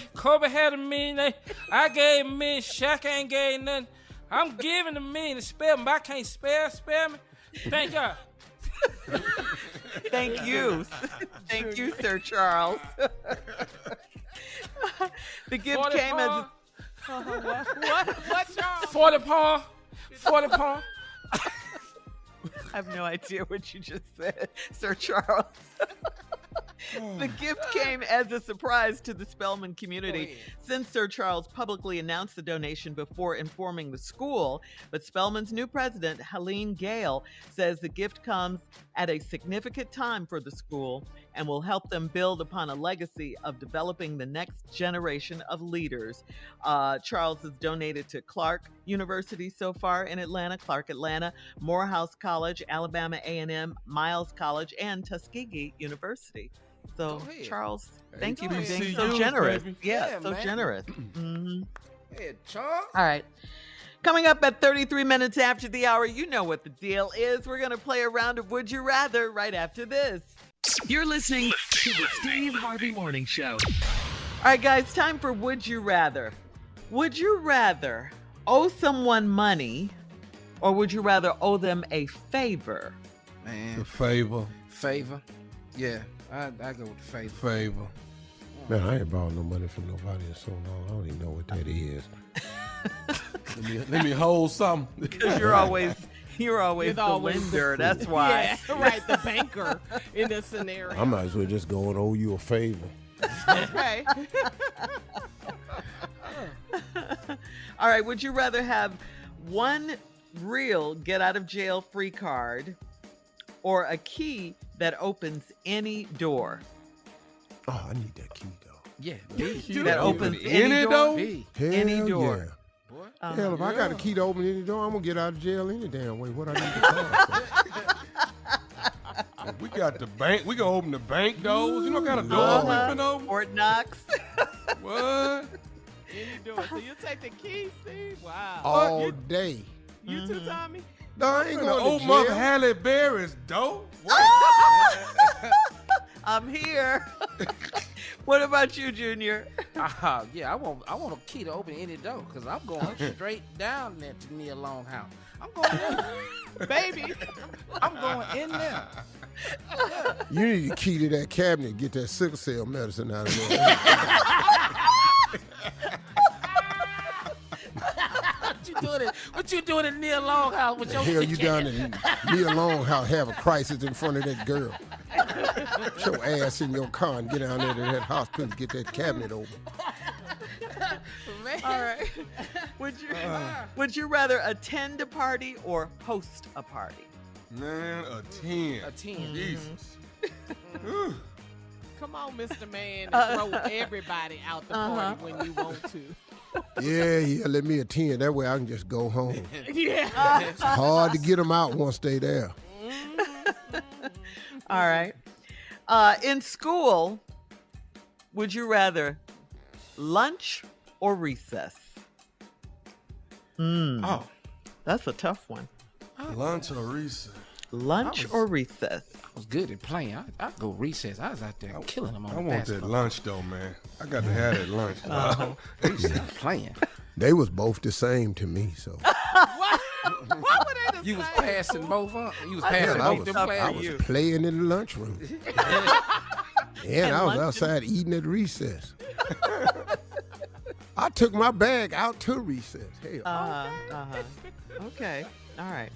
had $1 million. I gave $1 million. Shaq ain't gave nothing. I'm giving $1 million to Spelman, but I can't spell Spelman. Thank y'all.
Thank you. Thank you, Sir Charles. The gift came as
What, Charles?
40 paw.
I have no idea what you just said, Sir Charles. The gift came as a surprise to the Spelman community since Sir Charles publicly announced the donation before informing the school. But Spelman's new president, Helene Gale, says the gift comes at a significant time for the school and will help them build upon a legacy of developing the next generation of leaders. Charles has donated to Clark University so far in Atlanta, Clark Atlanta, Morehouse College, Alabama A&M, Miles College, and Tuskegee University. So, Charles, thank you for being so generous. Yeah, so generous. Mm-hmm.
Hey, Charles.
All right. Coming up at 33 minutes after the hour, you know what the deal is. We're going to play a round of Would You Rather right after this.
You're listening to the Steve Harvey Morning Show.
All right, guys, time for Would You Rather. Would you rather owe someone money or would you rather owe them a favor?
Man.
The favor.
Favor? Yeah, I go with the favor.
Favor.
Man, I ain't borrowed no money from nobody in so long. I don't even know what that is.
Let me hold something.
Because you're always the lender. That's why.
Yeah, right, the banker in this scenario.
I might as well just go and owe you a favor.
Okay.
All right, would you rather have one real get out of jail free card or a key that opens any door?
Oh, I need that key, though.
Yeah,
that opens any door? Any door.
Yeah. Hell, if I got a key to open any door, I'm going to get out of jail any damn way. What I need the card for?
We got the bank. We gonna open the bank doors. You know what kind of door we finna open?
Fort Knox.
What?
Any door. So you take the key, Steve? Wow.
All day.
You too, Tommy?
No, I ain't going to
open
jail.
up Halle Berry's door.
I'm here. What about you, Junior?
Yeah, I want a key to open any door because I'm going straight down there to Neil Longhouse. I'm going in there. Baby, I'm going in there. Yeah.
You need a key to that cabinet. Get that sickle cell medicine out of there.
What you doing in Neil Longhouse with your
hell you down in Neil Longhouse have a crisis in front of that girl. Put your ass in your car and get down there to that hospital and get that cabinet open.
Man.
All right. Would you rather attend a party or host a party?
Man, a 10.
A 10.
Jesus.
Come on, Mr. Man, and throw everybody out the party when you want to.
Yeah, let me attend. That way I can just go home.
Yeah.
It's hard to get them out once they there.
All right. In school, would you rather lunch or recess? Oh, that's a tough one.
Lunch or recess?
Lunch or recess?
I was good at playing. I go recess. I was out there killing them on the
I want
basketball.
that lunch, though, man. I got to have that lunch.
Recess playing.
They was both the same to me, so.
Why were they the
You was
same?
passing both up. You was passing
I
both them
was
players.
playing in the lunchroom. And I was outside eating at recess. I took my bag out to recess. Hell.
Okay. All right.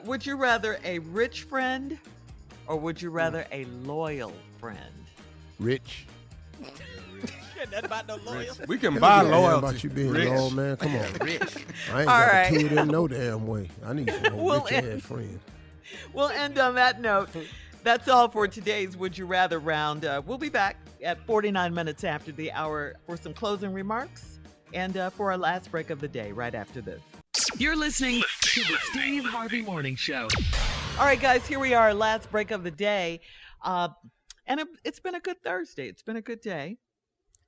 Would you rather a rich friend or would you rather a loyal friend?
Rich.
Nothing about no loyalty.
We can buy
Yeah,
loyalty.
about you being
Rich.
loyal, man. Come on.
Rich.
I ain't
All
got
right.
to do it in no damn way. I need some more
We'll
rich-ass friends.
We'll end on that note. That's all for today's Would You Rather round. We'll be back at 49 minutes after the hour for some closing remarks and for our last break of the day right after this.
You're listening to the Steve Harvey Morning Show.
All right, guys, here we are, last break of the day. And it's been a good Thursday. It's been a good day.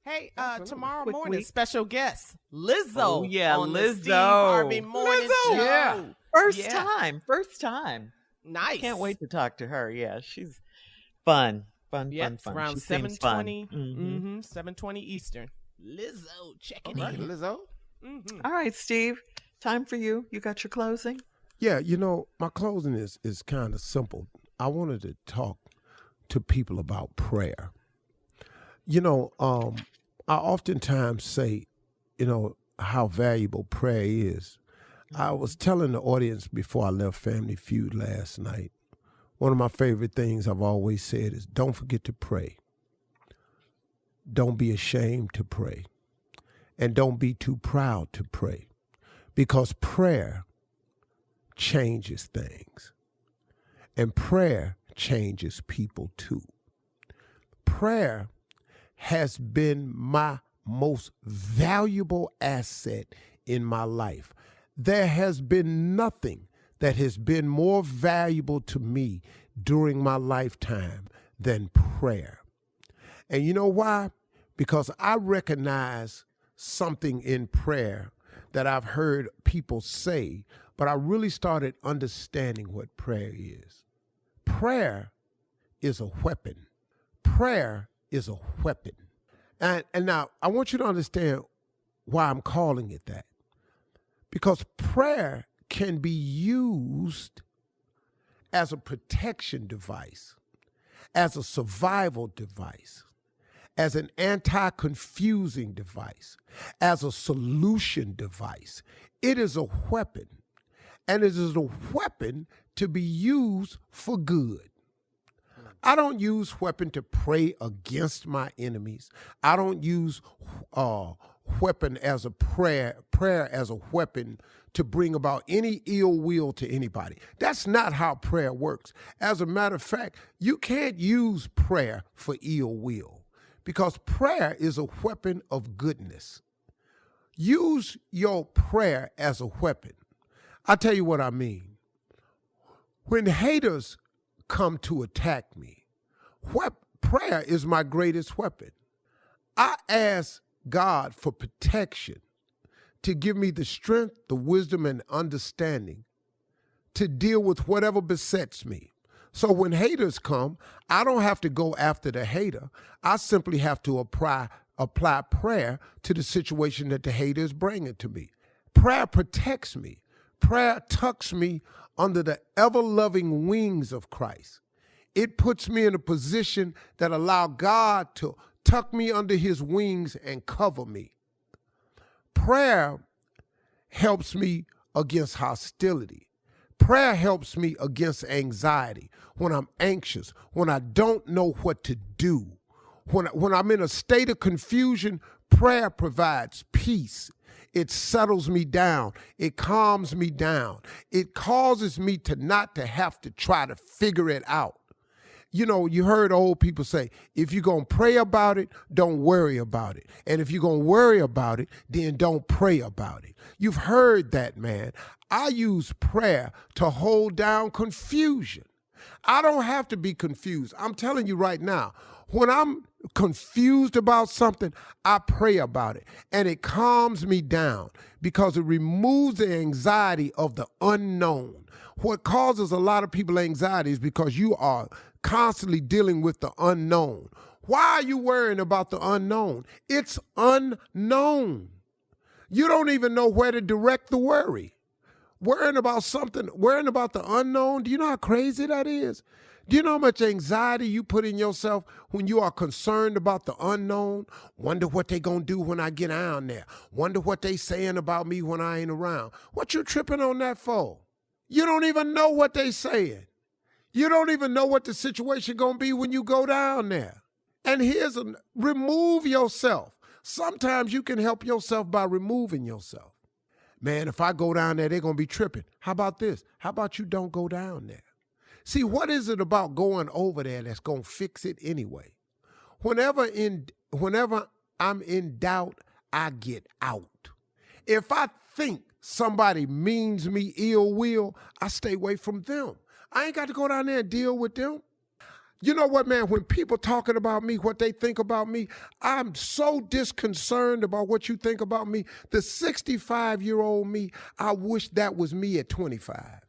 Hey, tomorrow
Quick
morning,
week.
special guest, Lizzo.
Oh, yeah,
on the
Lizzo.
Steve Harvey Morning Show.
Yeah.
First
Yeah.
time.
Nice.
Can't wait to talk to her. Yeah, she's fun.
Yep,
Fun.
around
She seems fun.
7:20.
Mhm.
7:20 Eastern. Lizzo, checking
All right,
in.
Lizzo.
All right, Steve, time for you. You got your closing?
Yeah, my closing is kind of simple. I wanted to talk to people about prayer. I oftentimes say, how valuable prayer is. I was telling the audience before I left Family Feud last night One of my favorite things I've always said is don't forget to pray. Don't be ashamed to pray. And don't be too proud to pray. Because prayer changes things. And prayer changes people too. Prayer has been my most valuable asset in my life. There has been nothing that has been more valuable to me during my lifetime than prayer. And you know why? Because I recognize something in prayer that I've heard people say, but I really started understanding what prayer is. Prayer is a weapon. Prayer is a weapon. And now I want you to understand why I'm calling it that. Because prayer can be used as a protection device, as a survival device, as an anti-confusing device, as a solution device. It is a weapon, and it is a weapon to be used for good. I don't use weapon to pray against my enemies. I don't use weapon as a prayer as a weapon to bring about any ill will to anybody. That's not how prayer works. As a matter of fact, you can't use prayer for ill will because prayer is a weapon of goodness. Use your prayer as a weapon. I'll tell you what I mean. When haters come to attack me, prayer is my greatest weapon. I ask God for protection to give me the strength, the wisdom, and understanding to deal with whatever besets me. So when haters come, I don't have to go after the hater. I simply have to apply prayer to the situation that the hater is bringing to me. Prayer protects me. Prayer tucks me under the ever-loving wings of Christ. It puts me in a position that allows God to tuck me under his wings and cover me. Prayer helps me against hostility. Prayer helps me against anxiety. When I'm anxious, when I don't know what to do, when I'm in a state of confusion, prayer provides peace. It settles me down. It calms me down. It causes me not to have to try to figure it out. You know, you heard old people say, if you're going to pray about it, don't worry about it. And if you're going to worry about it, then don't pray about it. You've heard that, man. I use prayer to hold down confusion. I don't have to be confused. I'm telling you right now, when I'm confused about something, I pray about it. And it calms me down because it removes the anxiety of the unknown. What causes a lot of people anxiety is because you are constantly dealing with the unknown. Why are you worrying about the unknown? It's unknown. You don't even know where to direct the worry. Worrying about the unknown, do you know how crazy that is? Do you know how much anxiety you put in yourself when you are concerned about the unknown? Wonder what they gonna do when I get down there. Wonder what they saying about me when I ain't around. What you tripping on that for? You don't even know what they saying. You don't even know what the situation gonna be when you go down there. And remove yourself. Sometimes you can help yourself by removing yourself. Man, if I go down there, they're gonna be tripping. How about this? How about you don't go down there? See, what is it about going over there that's gonna fix it anyway? Whenever I'm in doubt, I get out. If I think somebody means me ill will, I stay away from them. I ain't got to go down there and deal with them. You know what, man? When people talking about me, what they think about me, I'm so disconcerted about what you think about me. The 65-year-old me, I wish that was me at 25.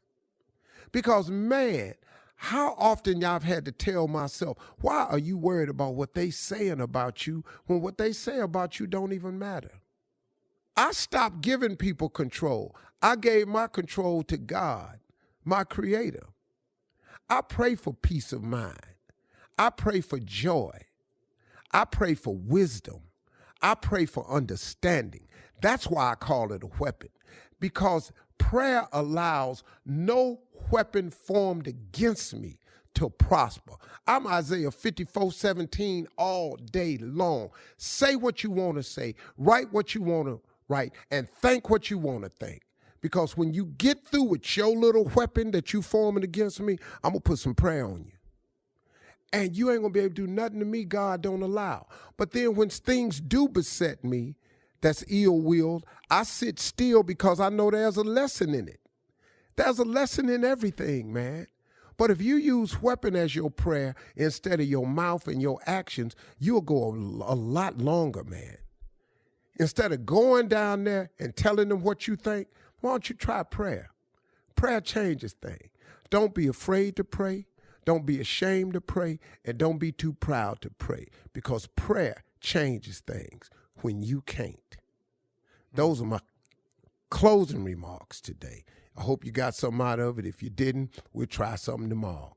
Because, man, how often y'all have had to tell myself, why are you worried about what they saying about you when what they say about you don't even matter? I stopped giving people control. I gave my control to God, my creator. I pray for peace of mind. I pray for joy. I pray for wisdom. I pray for understanding. That's why I call it a weapon, because prayer allows no weapon formed against me to prosper. I'm Isaiah 54:17 all day long. Say what you want to say, write what you want to write, and think what you want to think. Because when you get through with your little weapon that you forming against me, I'm going to put some prayer on you. And you ain't going to be able to do nothing to me God don't allow. But then when things do beset me that's ill-willed, I sit still because I know there's a lesson in it. There's a lesson in everything, man. But if you use weapon as your prayer instead of your mouth and your actions, you'll go a lot longer, man. Instead of going down there and telling them what you think, why don't you try prayer? Prayer changes things. Don't be afraid to pray. Don't be ashamed to pray. And don't be too proud to pray, because prayer changes things when you can't. Those are my closing remarks today. I hope you got something out of it. If you didn't, we'll try something tomorrow.